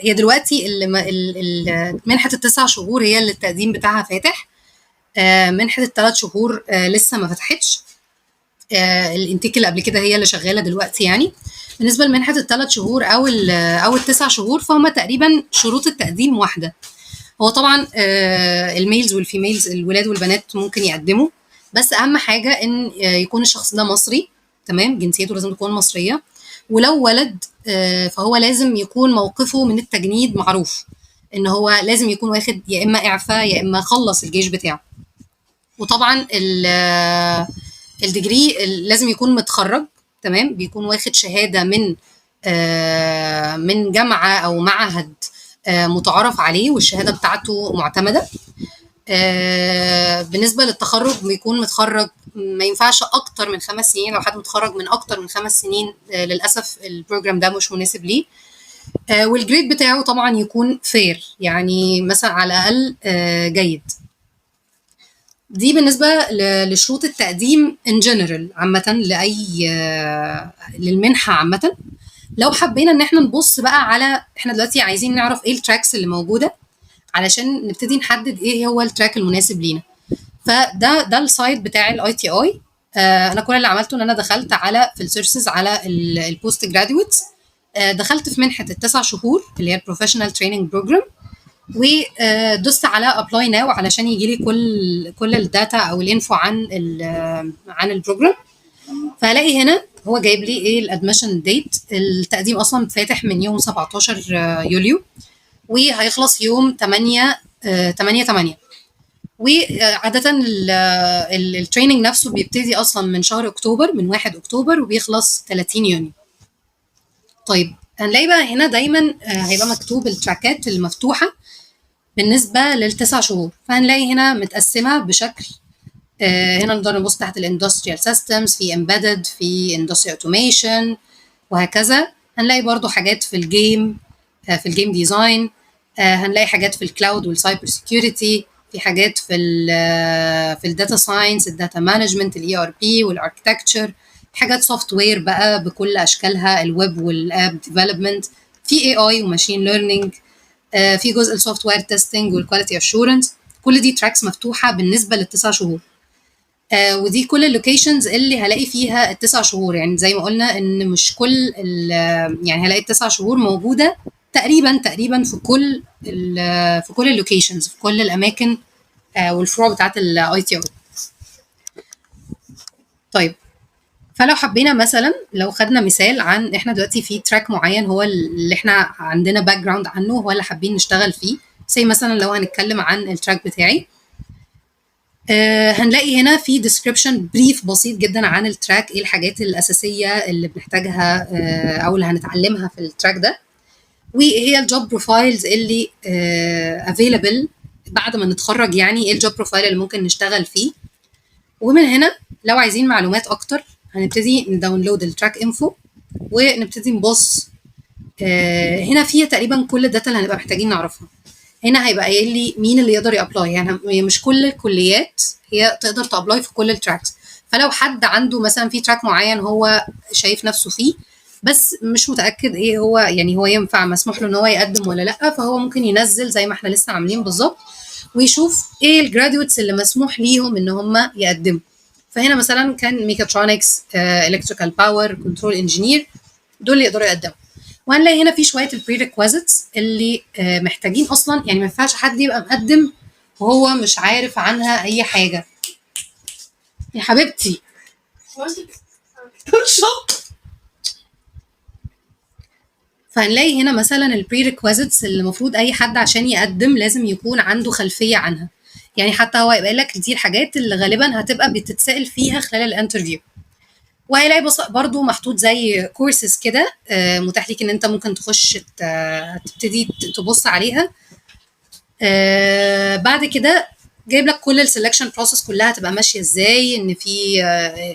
هي دلوقتي منحة ال9 شهور هي اللي التقديم بتاعها فاتح. منحة ال3 شهور لسه ما فتحتش. الانتيك اللي قبل كده هي اللي شغالة دلوقتي. يعني بالنسبة لمنحة ال3 شهور أو ال9 شهور، فهم تقريبا شروط التقديم واحدة. هو طبعا الميلز والفيميلز، الولاد والبنات ممكن يقدموا، بس أهم حاجة إن يكون الشخص ده مصري، تمام، جنسيته لازم تكون مصرية. ولو ولد فهو لازم يكون موقفه من التجنيد معروف، ان هو لازم يكون واخد يا اما اعفاء يا اما خلص الجيش بتاعه. وطبعا الديجري لازم يكون متخرج، تمام، بيكون واخد شهادة من جامعة او معهد متعارف عليه، والشهادة بتاعته معتمدة. بالنسبة للتخرج بيكون متخرج، ما ينفعش أكتر من 5 سنين. لو حد متخرج من أكتر من 5 سنين للأسف البروجرام ده مش مناسب ليه. والجريد بتاعه طبعا يكون فير، يعني مثلا على الأقل جيد. دي بالنسبة لشروط التقديم in general عامة للمنحة عامة. لو حبينا ان احنا نبص بقى على، احنا دلوقتي عايزين نعرف ايه التراكس اللي موجودة علشان نبتدي نحدد ايه هو التراك المناسب لينا. فده السايت بتاع الاي تي اي. انا كل اللي عملته ان انا دخلت في السيرشز على البوست جراديويتس. دخلت في منحه ال9 شهور اللي هي البروفيشنال تريننج بروجرام، ودوست على ابلاي ناو علشان يجي لي كل الداتا او الانفو عن البروجرام. فهلاقي هنا هو جايب لي ايه الادميشن ديت. التقديم اصلا فاتح من يوم 17 يوليو وهيخلص يوم 8/8. وعادة التريننج نفسه بيبتدي أصلا من شهر أكتوبر، من 1 أكتوبر، وبيخلص 30 يونيو. طيب هنلاقي بقى هنا دايما هيبقى مكتوب التراكات المفتوحة بالنسبة لل9 شهور. فهنلاقي هنا متقسمة بشكل هنا نقدر نبص تحت الاندستريال سيستمز، في امبيدد، في اندستريال اوتوميشن، وهكذا. هنلاقي برضو حاجات في الجيم ديزاين. هنلاقي حاجات في الكلاود والسايبر سيكيورتي، في حاجات في الداتا ساينس، الداتا مانجمنت، الاي ار بي والاركتكتشر، حاجات سوفت وير بقى بكل اشكالها، الويب والاب ديفلوبمنت، في اي اي وماشين ليرنينج، في جزء السوفت وير تيستنج والكواليتي اشورنس. كل دي تراكس مفتوحه بالنسبه للتسع شهور. ودي كل اللوكيشنز اللي هلاقي فيها التسع شهور. يعني زي ما قلنا ان مش كل يعني هلاقي التسع شهور موجوده تقريبا في كل اللوكيشنز، في كل الاماكن والفروع بتاعت الاي تي او. طيب، فلو حبينا مثلا، لو خدنا مثال عن احنا دلوقتي في تراك معين هو اللي احنا عندنا باك جراوند عنه، هو اللي حابين نشتغل فيه. زي مثلا لو هنتكلم عن التراك بتاعي، هنلاقي هنا في ديسكريبشن بريف بسيط جدا عن التراك، ايه الحاجات الاساسيه اللي بنحتاجها او اللي هنتعلمها في التراك ده، وايه هي الجوب بروفايلز اللي افيلبل بعد ما نتخرج. يعني ايه الجوب بروفايل اللي ممكن نشتغل فيه. ومن هنا لو عايزين معلومات اكتر هنبتدي نداونلود التراك انفو ونبتدي نبص. هنا فيها تقريبا كل الداتا اللي هنبقى محتاجين نعرفها. هنا هيبقى قايل لي مين اللي يقدر يابلاي. يعني مش كل الكليات هي تقدر تابلاي في كل التراكس. فلو حد عنده مثلا في تراك معين هو شايف نفسه فيه بس مش متاكد ايه هو، يعني هو ينفع مسموح له ان هو يقدم ولا لا، فهو ممكن ينزل زي ما احنا لسه عاملين بالظبط ويشوف ايه الجراديويتس اللي مسموح ليهم ان هم يقدموا. فهنا مثلا كان ميكاترونكس، الكتريكال باور، كنترول انجينير، دول اللي يقدروا يقدموا. وهنلاقي هنا في شويه البري ريكويزيتس اللي محتاجين اصلا. يعني ما ينفعش حد يبقى مقدم وهو مش عارف عنها اي حاجه. يا حبيبتي فهنلاقي هنا مثلا البري ريكويزيتس اللي المفروض اي حد عشان يقدم لازم يكون عنده خلفيه عنها. يعني حتى هو يبقى لك دي الحاجات اللي غالبا هتبقى بتتسال فيها خلال الانترفيو. وهيلاقي برضو محطوط زي كورسز كده متاح ليك ان انت ممكن تخش تبتدي تبص عليها. بعد كده جايب لك كل السelection بروسس كلها تبقى ماشيه ازاي، ان في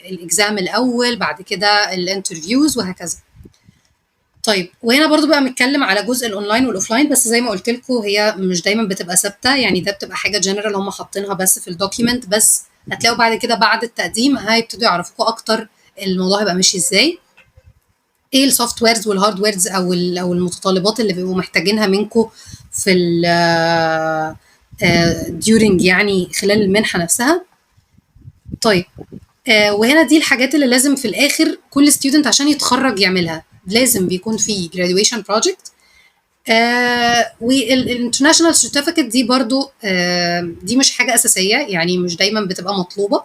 الاكزام الاول، بعد كده الانترفيوز وهكذا. طيب، وهنا برضو بقى متكلم على جزء الاونلاين والاوفلاين، بس زي ما قلت لكم هي مش دايما بتبقى ثابته. يعني ده بتبقى حاجه جنرال هم حاطينها بس في الدوكيمنت، بس هتلاقوا بعد كده بعد التقديم هيبتدوا يعرفوكوا اكتر الموضوع هيبقى ماشي ازاي، ايه السوفت ويرز والهارد ويرز او المتطلبات اللي بيبقوا محتاجينها منكم في ال during يعني خلال المنحه نفسها. طيب، وهنا دي الحاجات اللي لازم في الاخر كل ستودنت عشان يتخرج يعملها. لازم بيكون في graduation project، والانترناشونال سيرتيفيكت دي برضو دي مش حاجه اساسيه، يعني مش دايما بتبقى مطلوبه،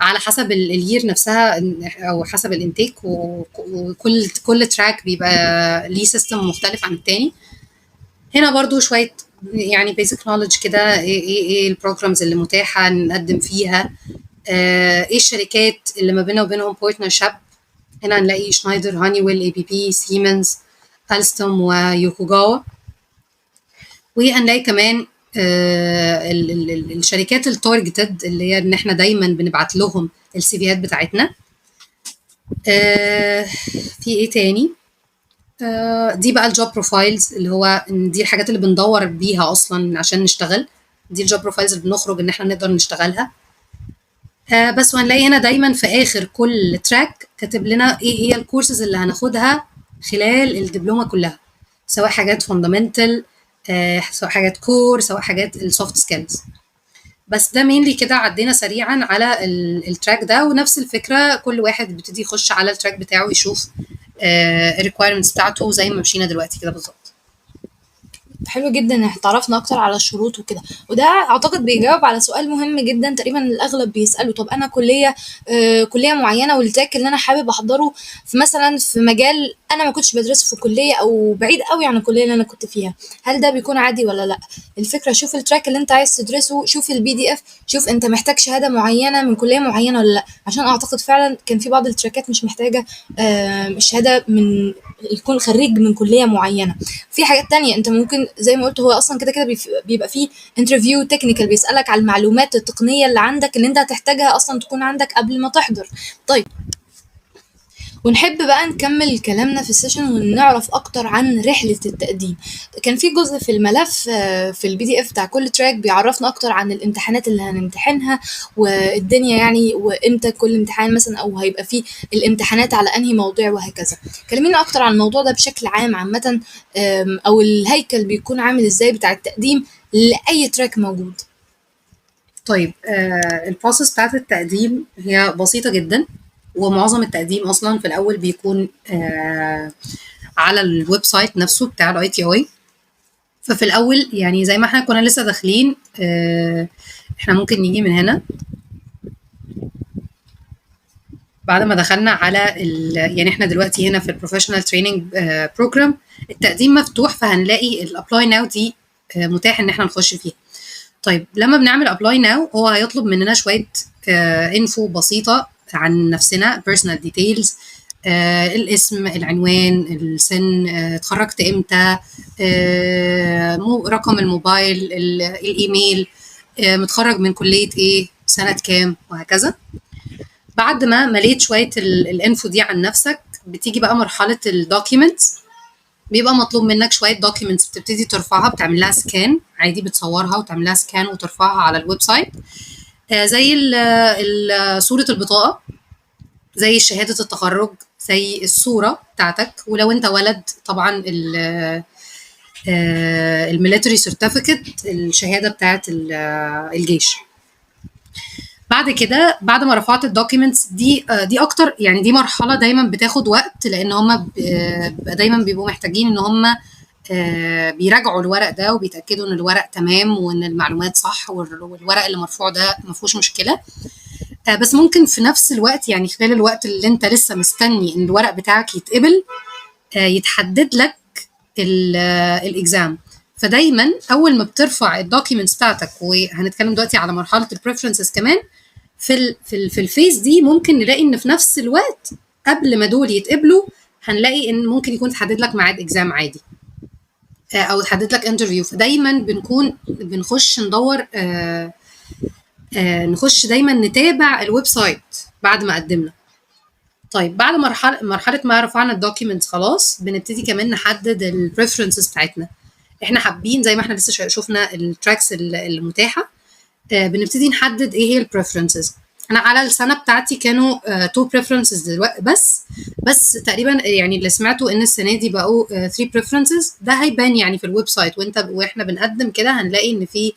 على حسب الير نفسها او حسب الانتيك، وكل تراك بيبقى ليه سيستم مختلف عن التاني. هنا برضو شويه يعني بيزك نوليدج كده، ايه البروجرامز اللي متاحه نقدم فيها، ايه الشركات اللي ما بيننا وبينهم بارتنرشيب. هنا هنلاقي شنايدر، هانيويل، اي بي بي، سيمنز، الستوم ويوكوغاوا. وهنلاقي كمان الشركات التارجتد اللي هي ان احنا دايما بنبعت لهم السي فيات بتاعتنا. في ايه تاني؟ دي بقى الجوب بروفايلز اللي هو دي الحاجات اللي بندور بيها اصلا عشان نشتغل. دي الجوب بروفايلز اللي بنخرج ان احنا نقدر نشتغلها. بس وهنلاقي هنا دايما في اخر كل تراك كاتب لنا ايه هي الكورسز اللي هناخدها خلال الدبلومه كلها، سواء حاجات فاندامنتال، سواء حاجات كور، سواء حاجات السوفت سكيلز. بس ده مينلي كده عدينا سريعا على التراك ده. ونفس الفكره كل واحد بيبتدي يخش على التراك بتاعه يشوف الريكويرمنتس بتاعته زي ما مشينا دلوقتي كده بالظبط. حلو جدا ان احنا اتعرفنا اكتر على الشروط وكده، وده اعتقد بيجاوب على سؤال مهم جدا تقريبا الاغلب بيساله. طب انا كليه معينه والتراك اللي انا حابب احضره في مثلا في مجال انا ما كنتش بدرسه في الكليه او بعيد قوي عن الكليه اللي انا كنت فيها، هل ده بيكون عادي ولا لا؟ الفكره شوف التراك اللي انت عايز تدرسه، شوف البي دي اف، شوف انت محتاج شهاده معينه من كليه معينه ولا لا. عشان اعتقد فعلا كان في بعض التراكات مش محتاجه شهاده من يكون خريج من كليه معينه. في حاجات تانية انت ممكن زي ما قلت، هو اصلا كده بيبقى فيه انترفيو تكنيكال بيسالك على المعلومات التقنيه اللي عندك اللي انت هتحتاجها اصلا تكون عندك قبل ما تحضر. طيب، ونحب بقى نكمل كلامنا في السيشن ونعرف اكتر عن رحلة التقديم. كان في جزء في الملف في البي دي اف بتاع كل تراك بيعرفنا اكتر عن الامتحانات اللي هنمتحنها والدنيا يعني، وامتى كل امتحان مثلا، او هيبقى فيه الامتحانات على انهي موضوع وهكذا. كلمينا اكتر عن الموضوع ده بشكل عام عامة، او الهيكل بيكون عامل ازاي بتاع التقديم لأي تراك موجود. طيب البروسيس بتاعت التقديم هي بسيطة جدا، ومعظم التقديم أصلا في الأول بيكون على الويب سايت نفسه بتاع الاي تي اي. ففي الأول يعني زي ما احنا كنا لسه داخلين، احنا ممكن نيجي من هنا بعد ما دخلنا على يعني احنا دلوقتي هنا في البروفيشنال تريننج بروجرام. التقديم مفتوح، فهنلاقي الابلاي ناو دي متاح ان احنا نخش فيها. طيب لما بنعمل ابلاي ناو هو هيطلب مننا شويه انفو بسيطه عن نفسنا، بيرسونال ديتيلز، الاسم، العنوان، السن، اتخرجت امتى، رقم الموبايل، الايميل، متخرج من كليه ايه، سنه كام، وهكذا. بعد ما مليت شويه الانفو دي عن نفسك، بتيجي بقى مرحله الدوكيومنتس. بيبقى مطلوب منك شويه دوكيومنتس بتبتدي ترفعها، بتعمل لها سكان عادي، بتصورها وتعمل لها سكان وترفعها على الويب سايت، زي صوره البطاقه، زي شهاده التخرج، زي الصوره بتاعتك، ولو انت ولد طبعا الميليتري سيرتيفيكت، الشهاده بتاعت الجيش. بعد كده بعد ما رفعت الدوكيومنتس دي اكتر يعني، دي مرحله دايما بتاخد وقت، لان هم دايما بيبقوا محتاجين ان هم بيراجعوا الورق ده وبيتاكدوا ان الورق تمام وان المعلومات صح والورق اللي مرفوع ده ما فيهوش مشكله. بس ممكن في نفس الوقت يعني خلال الوقت اللي انت لسه مستني ان الورق بتاعك يتقبل، يتحدد لك الاكزام. فدايما اول ما بترفع الدوكيومنتس بتاعتك، وهنتكلم دلوقتي على مرحله البريفرنسز كمان، في الفيز دي ممكن نلاقي ان في نفس الوقت قبل ما دول يتقبلوا هنلاقي ان ممكن يكون تحدد لك ميعاد اكزام عادي، او تحدد لك انترفيو. فدايما بنكون بنخش ندور، نخش دايما نتابع الويب سايت بعد ما قدمنا. طيب بعد مرحله ما رفعنا الدوكيومنتس خلاص، بنبتدي كمان نحدد البريفرنسز بتاعتنا. احنا حابين زي ما احنا لسه شفنا التراكس المتاحه، بنبتدي نحدد ايه هي البريفرنسز. انا على السنه بتاعتي كانوا 2 بريفرنسز دلوقتي بس تقريبا يعني اللي سمعته ان السنه دي بقوا 3 بريفرنسز. ده هيبان يعني في الويب سايت واحنا بنقدم كده، هنلاقي ان في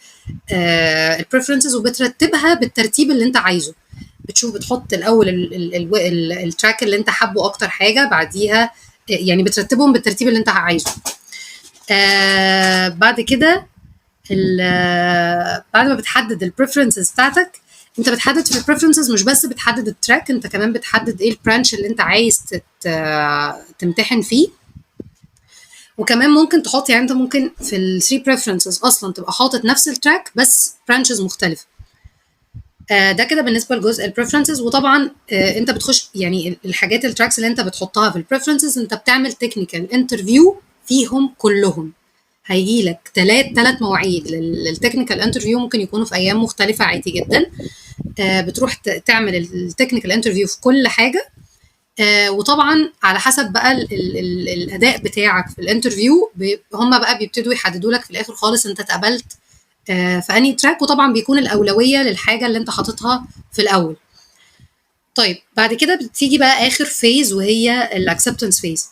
البريفرنسز، وبترتبها بالترتيب اللي انت عايزه. بتشوف بتحط الاول التراك اللي انت حابه اكتر حاجه، بعديها يعني بترتبهم بالترتيب اللي انت عايزه. بعد كده بعد ما بتحدد البريفرنسز بتاعتك، انت بتحدد في البريفرنسز مش بس بتحدد التراك، انت كمان بتحدد ايه البرانش اللي انت عايز تمتحن فيه. وكمان ممكن تحط يعني انت ممكن في الثري بريفرنسز اصلا تبقى حاطط نفس التراك بس برانشز مختلفه. ده كده بالنسبه لجزء البريفرنسز. وطبعا انت بتخش يعني الحاجات التراكس اللي انت بتحطها في البريفرنسز، انت بتعمل تكنيكال انترفيو فيهم كلهم. هيجي لك ثلاث مواعيد للتكنيكال انترفيو، ممكن يكونوا في ايام مختلفه عادي جدا. بتروح تعمل التكنيكال انترفيو في كل حاجه، وطبعا على حسب بقى الاداء بتاعك في الانترفيو، هم بقى بيبتدوا يحددوا لك في الاخر خالص انت اتقبلت في انهي تراك. وطبعا بيكون الاولويه للحاجه اللي انت حاططها في الاول. طيب بعد كده بتيجي بقى اخر فيز، وهي الاكسبتنس فيز.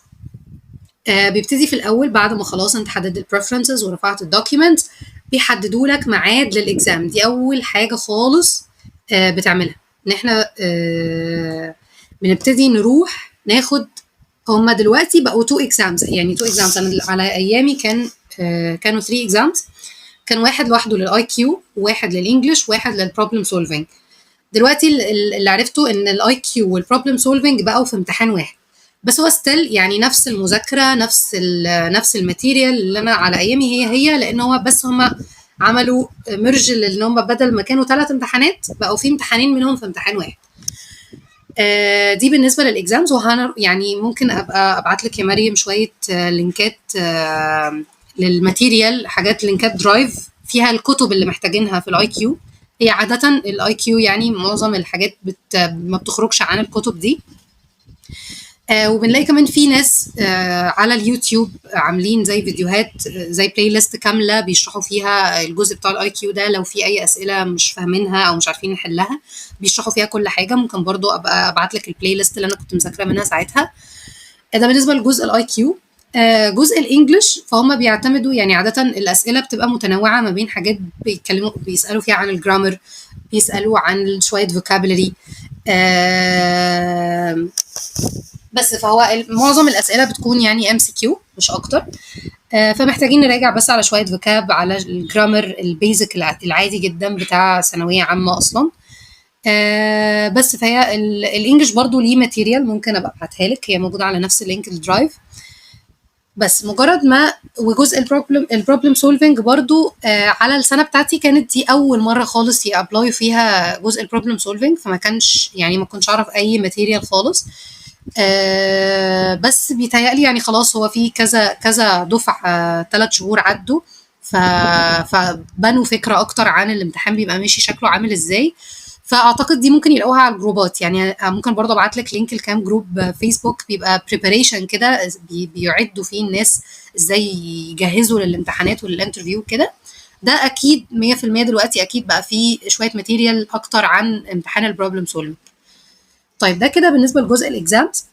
بيبتدي في الاول بعد ما خلاص انت حددت البريفرنسز ورفعت الدوكيومنتس، بيحددوا لك ميعاد للاكزام. دي اول حاجه خالص بتعملها، ان احنا بنبتدي نروح ناخد. هما دلوقتي بقوا 2 اكزامز، يعني 2 اكزامز. انا على ايامي كانوا 3 اكزامز. كان واحد لوحده للاي كيو، وواحد للانجلش، وواحد للبروبلم سولفينج. دلوقتي اللي عرفته ان الاي كيو والبروبلم سولفينج بقوا في امتحان واحد، بس هو ستيل يعني نفس المذاكره، نفس الماتيريال اللي انا على ايامي هي، لان هو بس هم عملوا ميرج، لان هم بدل ما كانوا 3 امتحانات بقوا في امتحانين منهم في امتحان واحد. دي بالنسبه للاكزامز. يعني ممكن ابقى ابعت لك يا مريم شويه لينكات للماتيريال، حاجات لينكات درايف فيها الكتب اللي محتاجينها في الاي كيو. هي عاده الاي كيو يعني معظم الحاجات ما بتخرجش عن الكتب دي. وبنلاقي كمان في ناس على اليوتيوب عاملين زي فيديوهات، زي بلاي ليست كاملة بيشرحوا فيها الجزء بتاع الاي كيو ده. لو في اي اسئلة مش فاهمينها او مش عارفين نحلها بيشرحوا فيها كل حاجة. ممكن برضو ابقى ابعت لك البلاي ليست اللي انا كنت مذاكرة منها ساعتها. ده بالنسبة لجزء الاي كيو. جزء الانجليش فهم بيعتمدوا، يعني عادة الاسئلة بتبقى متنوعة ما بين حاجات بيسألوا فيها عن الجرامر، بيسألوا عن شوية فوكابولري. بس فهو معظم الاسئله بتكون يعني ام سي كيو مش اكتر. فمحتاجين نراجع بس على شويه فوكاب، على الجرامر البيزك العادي جدا بتاع ثانويه عامه اصلا. بس فهي الانجليش برضو ليه ماتيريال ممكن ابقى ابعتها لك، هي موجوده على نفس اللينك الدرايف. بس مجرد ما وجزء البروبلم سولفنج برضو على السنه بتاعتي كانت دي اول مره خالص يابلاي فيها جزء البروبلم سولفنج، فما كانش يعني ما كنتش اعرف اي ماتيريال خالص. بس بيتهيألي يعني خلاص هو في كذا كذا دفعة 3 شهور عدوا، فبنوا فكرة أكتر عن الامتحان بيبقى ماشي شكله عامل إزاي. فأعتقد دي ممكن يلاقوها على الجروبات، يعني ممكن برضه أبعت لك لينك لكام جروب فيسبوك بيبقى preparation كده، بيعدوا فيه الناس إزاي يجهزوا للامتحانات وللانترفيو كده. ده أكيد 100% دلوقتي أكيد بقى فيه شوية ماتيريال أكتر عن امتحان البروبلم سولفنج. طيب ده كده بالنسبة لجزء الإكزامز.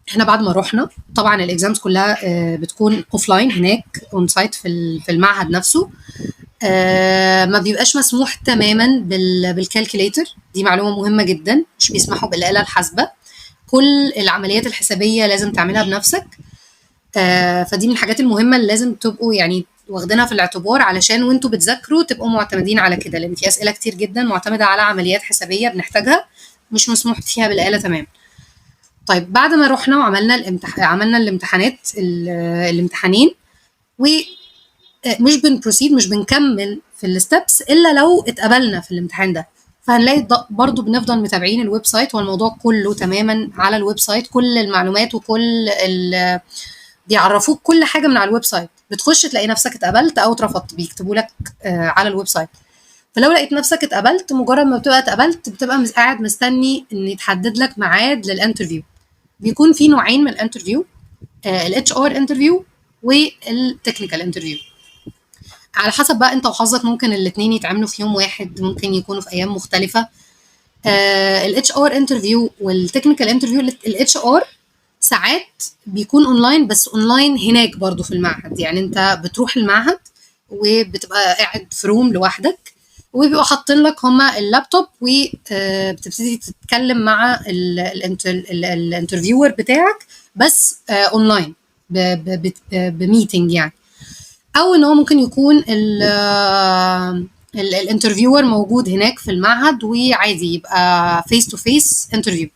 احنا بعد ما رحنا طبعا الاكزامز كلها بتكون اوف لاين هناك اون سايت في المعهد نفسه. ما بيبقاش مسموح تماما بالكالكوليتر، دي معلومه مهمه جدا، مش بيسمحوا بالاله الحاسبه. كل العمليات الحسابيه لازم تعملها بنفسك. فدي من الحاجات المهمه اللي لازم تبقوا يعني واخدينها في الاعتبار، علشان وانتوا بتذاكروا تبقوا معتمدين على كده، لان في اسئله كتير جدا معتمده على عمليات حسابيه بنحتاجها مش مسموح فيها بالاله تمام. طيب بعد ما رحنا وعملنا عملنا الامتحانين، ومش بنبروسيد مش بنكمل في الستبس الا لو اتقبلنا في الامتحان ده. فهنلاقي برضو بنفضل متابعين الويب سايت، والموضوع كله تماما على الويب سايت، كل المعلومات وكل بيعرفوك كل حاجه من على الويب سايت. بتخش تلاقي نفسك اتقبلت او اترفضت، بيكتبوا لك على الويب سايت. فلو لقيت نفسك اتقبلت، مجرد ما بتبقى اتقبلت بتبقى قاعد مستني ان يتحدد لك ميعاد للانترفيو. بيكون في نوعين من الانترفيو، الاتش ار انترفيو والتكنيكال انترفيو. على حسب بقى انت وحظك، ممكن الاثنين يتعملوا في يوم واحد، ممكن يكونوا في ايام مختلفه. الاتش ار انترفيو والتكنيكال انترفيو، الاتش ار ساعات بيكون اونلاين، بس اونلاين هناك برضو في المعهد، يعني انت بتروح المعهد وبتبقى قاعد في روم لوحدك، وبيبقوا حاطين لك هما اللابتوب، وبتبتدي تتكلم مع الانترفيور بتاعك بس اونلاين بميتنج يعني. او ان هو ممكن يكون الانترفيور موجود هناك في المعهد وعادي يبقى فيس تو فيس انترفيو.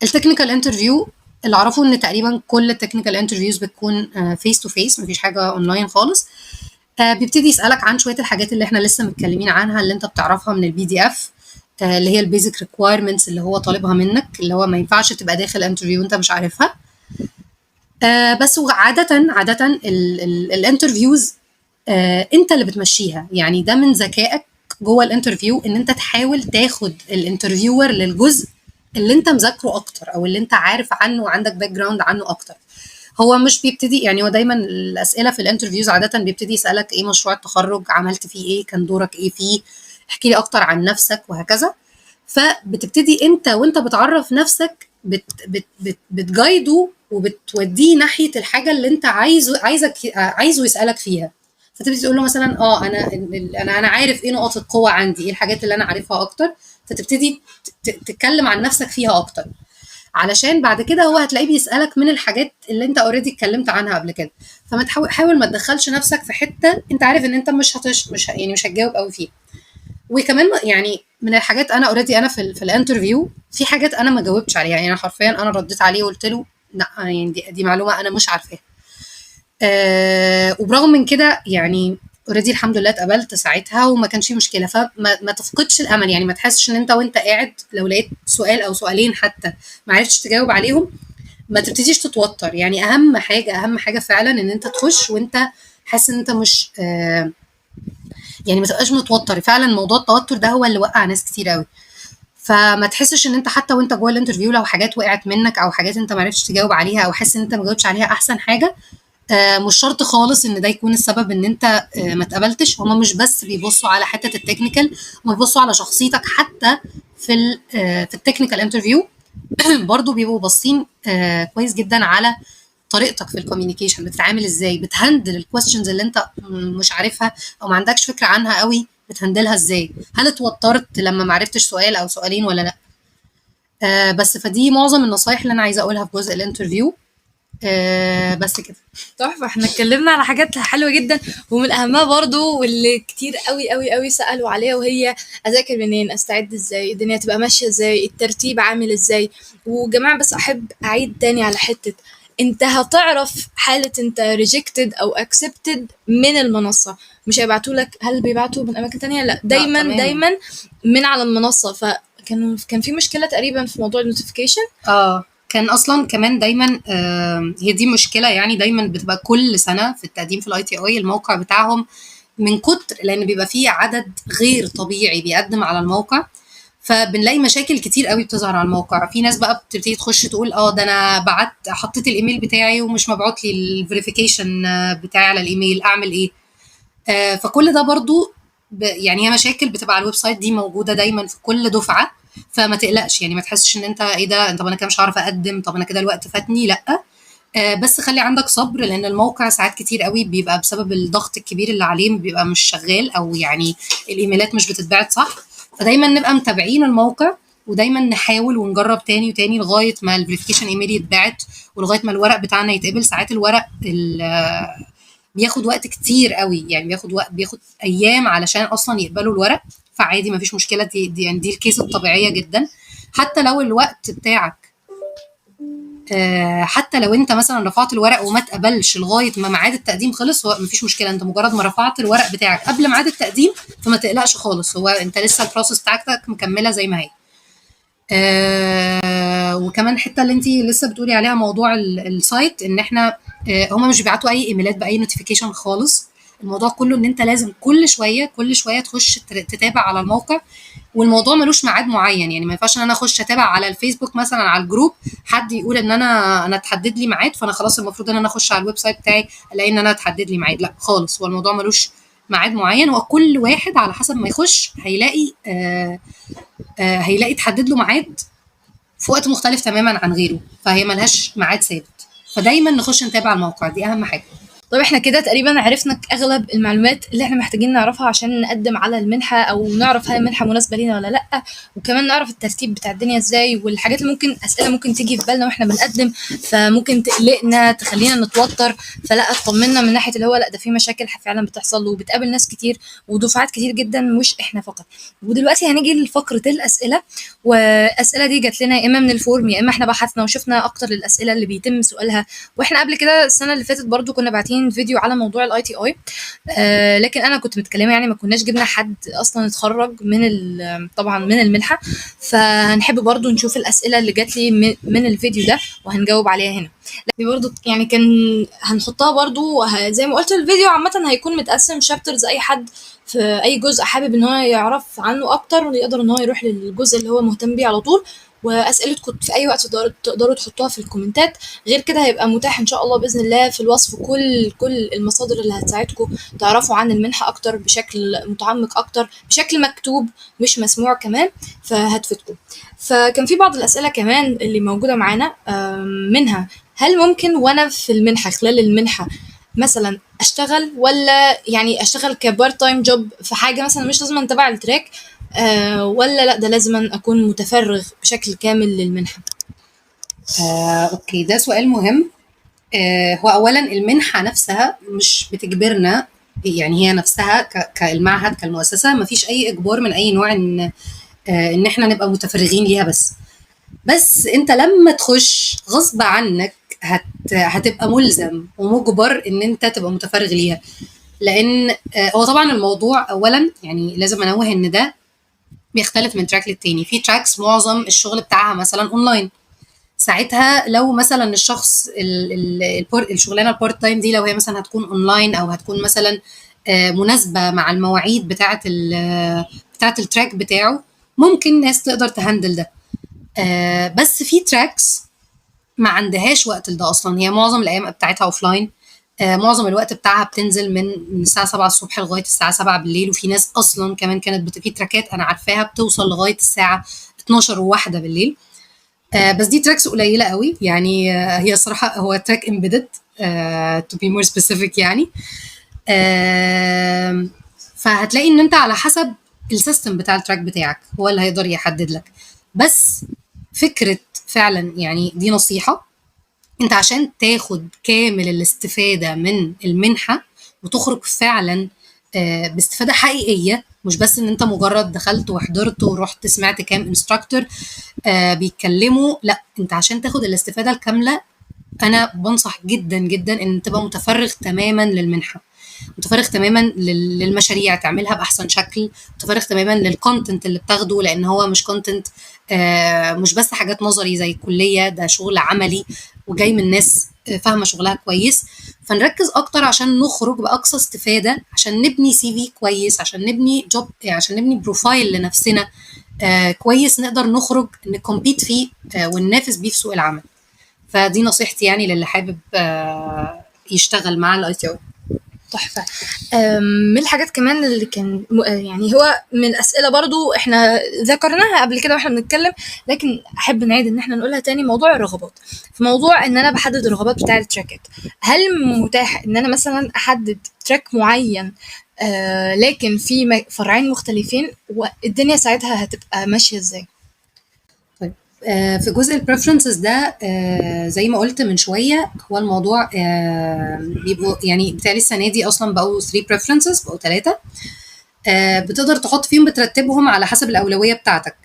التكنيكال انترفيو اللي اعرفه ان تقريبا كل التكنيكال انترفيوز بتكون فيس تو فيس، مفيش حاجه اونلاين خالص. بيبتدي يسالك عن شويه الحاجات اللي احنا لسه متكلمين عنها، اللي انت بتعرفها من البي دي اف، اللي هي البيزك ريكويرمنتس اللي هو طالبها منك، اللي هو ما ينفعش تبقى داخل انترفيو وانت مش عارفها. بس عاده الانترفيوز انت اللي بتمشيها، يعني ده من ذكائك جوه الانترفيو ان انت تحاول تاخد الانترفيور للجزء اللي انت مذاكره اكتر، او اللي انت عارف عنه وعندك باك جراوند عنه اكتر. هو مش بيبتدي، يعني هو دايما الاسئله في الانترفيوز عاده بيبتدي يسالك ايه مشروع التخرج، عملت فيه ايه، كان دورك ايه فيه، احكي لي اكتر عن نفسك وهكذا. فبتبتدي انت وانت بتعرف نفسك بتجايده وبتوديه ناحيه الحاجه اللي انت عايزه يسالك فيها. فتبتدي تقول له مثلا انا عارف ايه نقط القوه عندي، ايه الحاجات اللي انا عارفها اكتر، فتبتدي تتكلم عن نفسك فيها اكتر، علشان بعد كده هو هتلاقيه بيسالك من الحاجات اللي انت اوريدي اتكلمت عنها قبل كده. فما حاول ما تدخلش نفسك في حته انت عارف ان انت مش هتجاوب قوي فيها. وكمان يعني من الحاجات، انا اوريدي انا في الانترفيو في حاجات انا ما جاوبتش عليها، يعني انا حرفيا انا رديت عليه وقلت له لا، يعني دي معلومه انا مش عارفاها. وبرغم من كده يعني اوريدي الحمد لله اتقبلت ساعتها وما كانش في مشكله. فما تفقدش الامل، يعني ما تحسش ان انت وانت قاعد لو لقيت سؤال او سؤالين حتى ما عرفتش تجاوب عليهم ما تبتديش تتوتر. يعني اهم حاجه فعلا ان انت تخش وانت حاسس ان انت مش يعني ما تبقاش متوتر. فعلا موضوع التوتر ده هو اللي وقع ناس كتير قوي. فما تحسش ان انت حتى وانت جوه الانترفيو لو حاجات وقعت منك او حاجات انت ما عرفتش تجاوب عليها او حاسس ان انت ما جاوبتش عليها احسن حاجه. مش شرط خالص ان ده يكون السبب ان انت ما اتقبلتش. هما مش بس بيبصوا على حته التكنيكال، هما بيبصوا على شخصيتك حتى في في التكنيكال انترفيو. برضو بيبقوا باصين كويس جدا على طريقتك في الكوميونيكيشن، بتتعامل ازاي، بتهندل الكويستشنز اللي انت مش عارفها او ما عندكش فكره عنها قوي، بتهندلها ازاي، هل اتوترت لما ما عرفتش سؤال او سؤالين ولا لا. بس فدي معظم النصايح اللي انا عايزه اقولها في جزء الانترفيو. بس كده. تحفة، احنا اتكلمنا على حاجات حلوة جدا، ومن اهمها برضو واللي كتير قوي قوي قوي سألوا عليها، وهي اذاكر منين، استعد ازاي، الدنيا تبقى ماشية ازاي، الترتيب عامل ازاي. وجماعة بس احب اعيد تاني على حتة، انت هتعرف حالة انت rejected او accepted من المنصة، مش هيبعتولك. هل بيبعتوا من اماكن تانية؟ لا، لا دايما تماما. دايما من على المنصة. كان في مشكلة تقريبا في موضوع النوتيفيكيشن. كان اصلا كمان دايما هي دي مشكله، يعني دايما بتبقى كل سنه في التقديم في ITI الموقع بتاعهم من كتر، لان بيبقى فيه عدد غير طبيعي بيقدم على الموقع، فبنلاقي مشاكل كتير قوي بتظهر على الموقع. في ناس بقى بتبتدي تخش تقول ده انا حطيت الايميل بتاعي ومش مبعوت لي الفيريفيكيشن بتاعي على الايميل، اعمل ايه؟ فكل ده برضو يعني هي مشاكل بتبقى على الويب سايت دي موجوده دايما في كل دفعه. فما تقلقش، يعني ما تحسش ان انت ايه ده، طب انا كده مش هعرف اقدم، طب انا كده الوقت فاتني، لا. بس خلي عندك صبر، لان الموقع ساعات كتير قوي بيبقى بسبب الضغط الكبير اللي عليه بيبقى مش شغال، او يعني الايميلات مش بتتبعت صح. فدايما نبقى متابعين الموقع، ودايما نحاول ونجرب تاني وتاني لغايه ما الفيريفيكيشن ايميل يتبعت، ولغايه ما الورق بتاعنا يتقبل. ساعات الورق بياخد وقت كتير قوي، يعني بياخد وقت، بياخد ايام علشان اصلا يقبلوا الورق. فعادي مفيش مشكله، دي يعني دي الكيس الطبيعيه جدا. حتى لو الوقت بتاعك حتى لو انت مثلا رفعت الورق وما تقبلش لغايه ما ميعاد التقديم خلص، هو مفيش مشكله، انت مجرد ما رفعت الورق بتاعك قبل ميعاد التقديم فما تقلقش خالص، هو انت لسه البروسس بتاعتك مكمله زي ما هي. وكمان حته اللي انت لسه بتقولي عليها موضوع السايت، ان احنا هما مش بيبعتوا اي ايميلات باي نوتيفيكيشن خالص. الموضوع كله ان انت لازم كل شويه تخش تتابع على الموقع، والموضوع ملوش ميعاد معين. يعني ما ينفعش ان انا اخش اتابع على الفيسبوك مثلا على الجروب، حد يقول ان انا اتحدد لي ميعاد، فانا خلاص المفروض ان انا اخش على الويب سايت بتاعي الاقي ان انا اتحدد لي ميعاد. لا خالص، هو الموضوع ملوش ميعاد معين، هو كل واحد على حسب ما يخش هيلاقي تحدد له ميعاد في وقت مختلف تماما عن غيره، فهي ملهاش ميعاد ثابت. فدايما نخش نتابع الموقع، دي اهم حاجه. طب احنا كده تقريبا عرفنا اغلب المعلومات اللي احنا محتاجين نعرفها عشان نقدم على المنحة، او نعرف هل المنحة مناسبة لينا ولا لا، وكمان نعرف الترتيب بتاع الدنيا ازاي، والحاجات اللي ممكن اسئلة ممكن تيجي في بالنا واحنا بنقدم فممكن تقلقنا تخلينا نتوتر. فلا، اطمنا من ناحية اللي هو لا، ده في مشاكل فعلا بتحصل وبتقابل ناس كتير ودفعات كتير جدا، مش احنا فقط. ودلوقتي هنيجي لفقرة الاسئلة، والاسئلة دي جات لنا يا اما من الفورم يا اما احنا بحثنا وشفنا اكتر الاسئلة اللي بيتم سؤالها. واحنا قبل كده السنة اللي فاتت برضو كنا باعتين فيديو على موضوع الاي تي اي، لكن انا كنت متكلمه، يعني ما كناش جبنا حد اصلا اتخرج طبعا من المنحه. فهنحب برضو نشوف الاسئله اللي جات لي من الفيديو ده وهنجاوب عليها هنا. دي برضو يعني كان هنحطها برضو زي ما قلت، الفيديو عامه هيكون متقسم شابترز، اي حد في اي جزء حابب ان هو يعرف عنه اكتر يقدر ان هو يروح للجزء اللي هو مهتم بيه على طول. واسئلتكم في اي وقت تقدروا تحطوها في الكومنتات. غير كده هيبقى متاح ان شاء الله باذن الله في الوصف كل المصادر اللي هتساعدكم تعرفوا عن المنحه اكتر بشكل متعمق اكتر، بشكل مكتوب مش مسموع كمان، فهتفيدكم. فكان في بعض الاسئله كمان اللي موجوده معانا، منها هل ممكن وانا في المنحه خلال المنحه مثلا اشتغل، ولا يعني اشتغل كبارت تايم جوب في حاجه مثلا مش لازم تبع التراك، ولا لا ده لازم اكون متفرغ بشكل كامل للمنحه؟ اوكي، ده سؤال مهم. هو اولا المنحه نفسها مش بتجبرنا، يعني هي نفسها كالمعهد كالمؤسسه ما فيش اي اجبار من اي نوع ان احنا نبقى متفرغين ليها. بس انت لما تخش غصب عنك هتبقى ملزم ومجبر ان انت تبقى متفرغ ليها. لان هو طبعا الموضوع اولا يعني لازم انوه ان ده بيختلف من تراك للتاني. في تراكس معظم الشغل بتاعها مثلا اونلاين، ساعتها لو مثلا الشخص الشغلانه البارت تايم دي لو هي مثلا هتكون اونلاين او هتكون مثلا مناسبه مع المواعيد بتاعه التراك بتاعه، ممكن ناس تقدر تهندل ده. بس في تراكس ما عندهاش وقت لده اصلا، هي معظم الايام بتاعتها اوف لاين. معظم الوقت بتاعها بتنزل من الساعه 7 الصبح لغايه الساعه 7 بالليل، وفي ناس اصلا كمان كانت في تراكات انا عارفاها بتوصل لغايه الساعه 12 وواحدة بالليل. بس دي تراكس قليله قوي يعني. هي الصراحه هو تراك امبيدد to be more specific يعني. آه فهتلاقي ان انت على حسب السيستم بتاع التراك بتاعك هو اللي هيقدر يحدد لك. بس فكره فعلا يعني دي نصيحه، انت عشان تاخد كامل الاستفادة من المنحة وتخرج فعلا باستفادة حقيقية، مش بس ان انت مجرد دخلت وحضرت ورحت سمعت كام انستراكتور بيتكلموا، لا انت عشان تاخد الاستفادة الكاملة انا بنصح جدا جدا ان تبقى متفرغ تماما للمنحة، متفرغ تماما للمشاريع تعملها باحسن شكل، متفرغ تماما للكونتنت اللي بتاخده، لان هو مش كونتنت مش بس حاجات نظري زي الكليه، ده شغل عملي وجاي من ناس فاهمه شغلها كويس. فنركز اكتر عشان نخرج باقصى استفاده، عشان نبني سي في كويس، عشان نبني جوب، عشان نبني بروفايل لنفسنا كويس نقدر نخرج نكمبيت فيه وننافس بيه في سوق العمل. فدي نصيحتي يعني للي حابب يشتغل مع الاي تي. تحفة. من الحاجات كمان اللي كان يعني هو من أسئلة برضو احنا ذكرناها قبل كده واحنا بنتكلم، لكن أحب نعيد إن احنا نقولها تاني. موضوع الرغبات، في موضوع إن أنا بحدد الرغبات بتاع التراكات، هل متاح إن أنا مثلا أحدد تراك معين لكن في فرعين مختلفين، والدنيا ساعتها هتبقى ماشية ازاي؟ طيب في جزء البريفرنسز ده زي ما قلت من شويه، هو الموضوع بيبقوا يعني بتاعي السنه دي اصلا بقوا 3 بريفرنسز، بقوا 3. بتقدر تحط فيهم، بترتبهم على حسب الاولويه بتاعتك.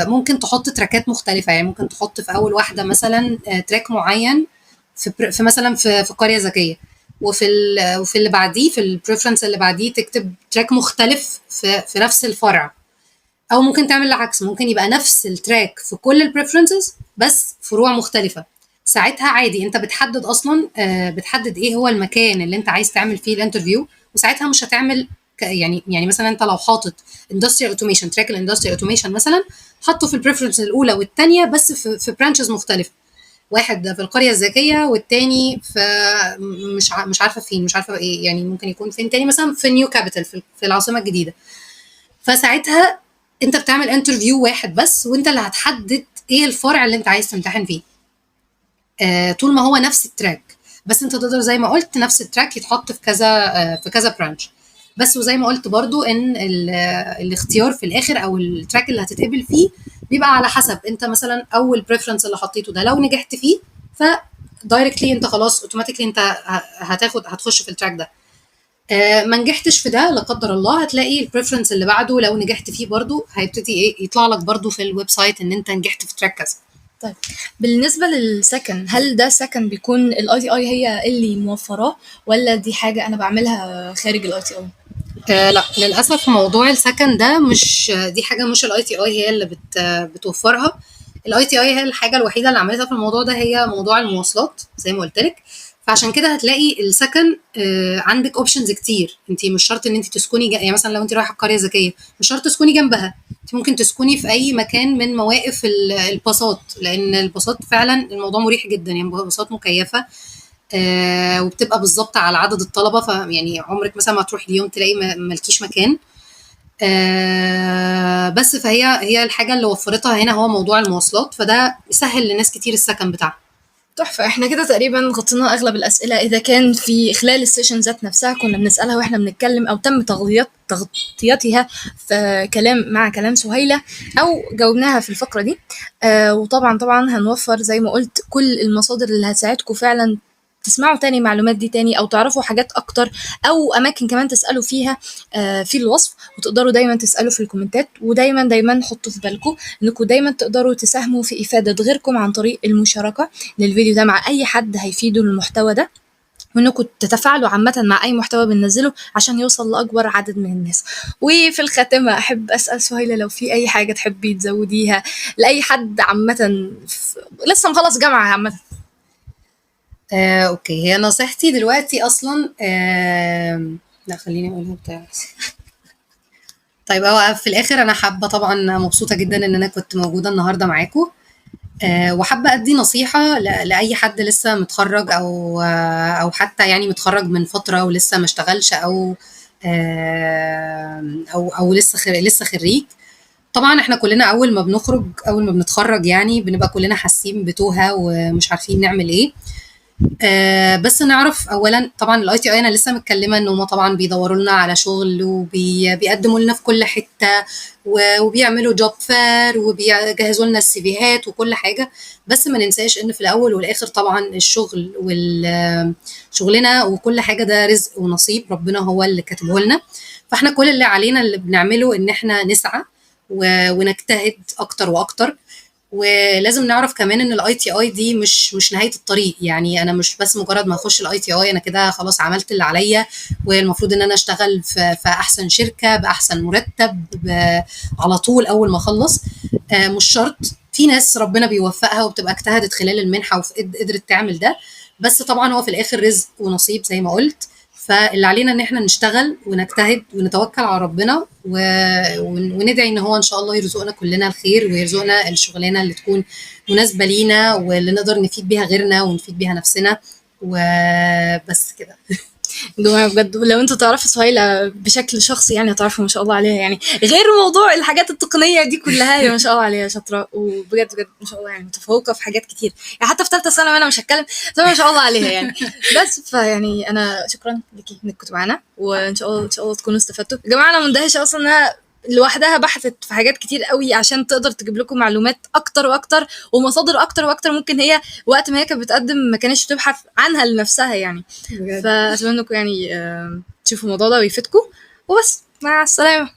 ممكن تحط تراكات مختلفه، يعني ممكن تحط في اول واحده مثلا تراك معين في مثلا في قريه ذكيه، وفي اللي بعديه في البريفرنس اللي بعديه تكتب تراك مختلف في نفس الفرع. او ممكن تعمل العكس، ممكن يبقى نفس التراك في كل البريفرنسز بس فروع مختلفه. ساعتها عادي انت بتحدد اصلا بتحدد ايه هو المكان اللي انت عايز تعمل فيه الانترفيو، وساعتها مش هتعمل يعني مثلا انت لو حاطط اندستريال اوتوميشن، تراك الاندستريال اوتوميشن مثلا حطه في البريفرنس الاولى والثانيه بس في برانشز مختلفه، واحد في القريه الذكيه والتاني في مش عارفه فين، مش عارفه ايه يعني، ممكن يكون فين تاني مثلا في نيو كابيتال في العاصمه الجديده. فساعتها انت بتعمل انترفيو واحد بس، وانت اللي هتحدد ايه الفرع اللي انت عايز تمتحن فيه. طول ما هو نفس التراك، بس انت تقدر زي ما قلت نفس التراك يتحط في كذا برانش. بس وزي ما قلت برضو ان الاختيار في الاخر او التراك اللي هتتقبل فيه بيبقى على حسب انت مثلا اول بريفرنس اللي حطيته ده لو نجحت فيه ف دايركتلي انت خلاص اوتوماتيكلي انت هتخش في التراك ده. ما نجحتش في ده لا قدر الله، هتلاقي البريفرنس اللي بعده لو نجحت فيه برضو هيبتدي ايه يطلع لك برضو في الويب سايت ان انت نجحت في تراك كذا. طيب بالنسبة للسكن، هل ده سكن بيكون الاي تي اي هي اللي موفراه، ولا دي حاجة انا بعملها خارج الاي تي اي؟ لا للاسف موضوع السكن ده مش دي حاجه مش الاي تي اي هي اللي بتوفرها. الاي تي اي هي الحاجه الوحيده اللي عملتها في الموضوع ده هي موضوع المواصلات زي ما قلت لك. فعشان كده هتلاقي السكن عندك اوبشنز كتير، انت مش شرط ان انت تسكني يعني مثلا لو انت رايحه قريه ذكيه مش شرط تسكني جنبها، انت ممكن تسكني في اي مكان من مواقف الباصات، لان الباصات فعلا الموضوع مريح جدا، يعني باصات مكيفه وبتبقى بالظبط على عدد الطلبه، فيعني عمرك مثلا ما تروحي اليوم تلاقي مالكيش مكان. بس هي الحاجه اللي وفرتها هنا هو موضوع المواصلات، فده سهل لناس كتير السكن بتاعها. تحفة. احنا كده تقريبا غطينا اغلب الاسئلة، اذا كان في خلال السيشن ذات نفسها كنا بنسألها واحنا بنتكلم، او تم تغطيتها في كلام مع كلام سهيلة، او جاوبناها في الفقرة دي. وطبعا هنوفر زي ما قلت كل المصادر اللي هتساعدكم فعلا تسمعوا تاني معلومات دي تاني، او تعرفوا حاجات اكتر، او اماكن كمان تسالوا فيها في الوصف. وتقدروا دايما تسالوا في الكومنتات، ودايما حطوا في بالكم انكم دايما تقدروا تساهموا في افاده غيركم عن طريق المشاركه للفيديو ده مع اي حد هيفيده المحتوى ده، وانكم تتفاعلوا عامة مع اي محتوى بننزله عشان يوصل لاكبر عدد من الناس. وفي الخاتمة احب اسأل سهيلة لو في اي حاجة تحبي تزوديها لاي حد عامة لسه مخلص جامعة عامة. اوكي، هي نصيحتي دلوقتي اصلا لا خليني اقولها بتاع طيب هو في الاخر انا حابه طبعا، مبسوطه جدا ان انا كنت موجوده النهارده معاكم. وحابه ادي نصيحه لاي حد لسه متخرج، او حتى يعني متخرج من فتره ولسه ما اشتغلش، او لسه خريج. طبعا احنا كلنا اول ما بنتخرج يعني بنبقى كلنا حاسين بتوهه ومش عارفين نعمل ايه. بس نعرف اولا طبعا الاي تي اي، انا لسه متكلمه ان هم طبعا بيدوروا لنا على شغل وبيقدموا لنا في كل حته، وبيعملوا جوب فير وبيجهزوا لنا السيفيهات وكل حاجه. بس ما ننساش ان في الاول والاخر طبعا الشغل شغلنا وكل حاجه ده رزق ونصيب ربنا هو اللي كاتبه لنا. فاحنا كل اللي علينا اللي بنعمله ان احنا نسعى ونجتهد اكتر واكتر. ولازم نعرف كمان ان الاي تي اي دي مش نهايه الطريق. يعني انا مش بس مجرد ما اخش الاي تي اي انا كده خلاص عملت اللي عليا، والمفروض ان انا اشتغل في احسن شركه باحسن مرتب على طول اول ما اخلص. مش شرط. في ناس ربنا بيوفقها وبتبقى اجتهدت خلال المنحه وقدرت تعمل ده. بس طبعا هو في الاخر رزق ونصيب زي ما قلت. فاللي علينا ان احنا نشتغل ونجتهد ونتوكل على ربنا وندعي ان هو ان شاء الله يرزقنا كلنا الخير، ويرزقنا الشغلانه اللي تكون مناسبه لينا واللي نقدر نفيد بيها غيرنا ونفيد بيها نفسنا. وبس كده. جماعة بجد لو انتوا تعرفوا سهيلة بشكل شخصي يعني هتعرفوا ما شاء الله عليها، يعني غير موضوع الحاجات التقنية دي كلها هي ما شاء الله عليها شاطرة، وبجد بجد ما شاء الله يعني متفوقة في حاجات كتير. يعني حتى في ثالثة ثانوي وانا مش هتكلم، بس ما شاء الله عليها يعني. بس فيعني انا شكرا ليكي انك كنت معانا، وان شاء الله ان شاء الله تكونوا استفدتوا. يا جماعة انا مندهشة اصلا انها لوحدها بحثت في حاجات كتير قوي عشان تقدر تجيب لكم معلومات اكتر واكتر ومصادر اكتر واكتر. ممكن هي وقت ما هي كانت بتقدم ما كانتش تبحث عنها لنفسها يعني. بجد. فاتمنى انكم يعني تشوفوا الموضوع ده ويفيدكم. وبس، مع السلامة.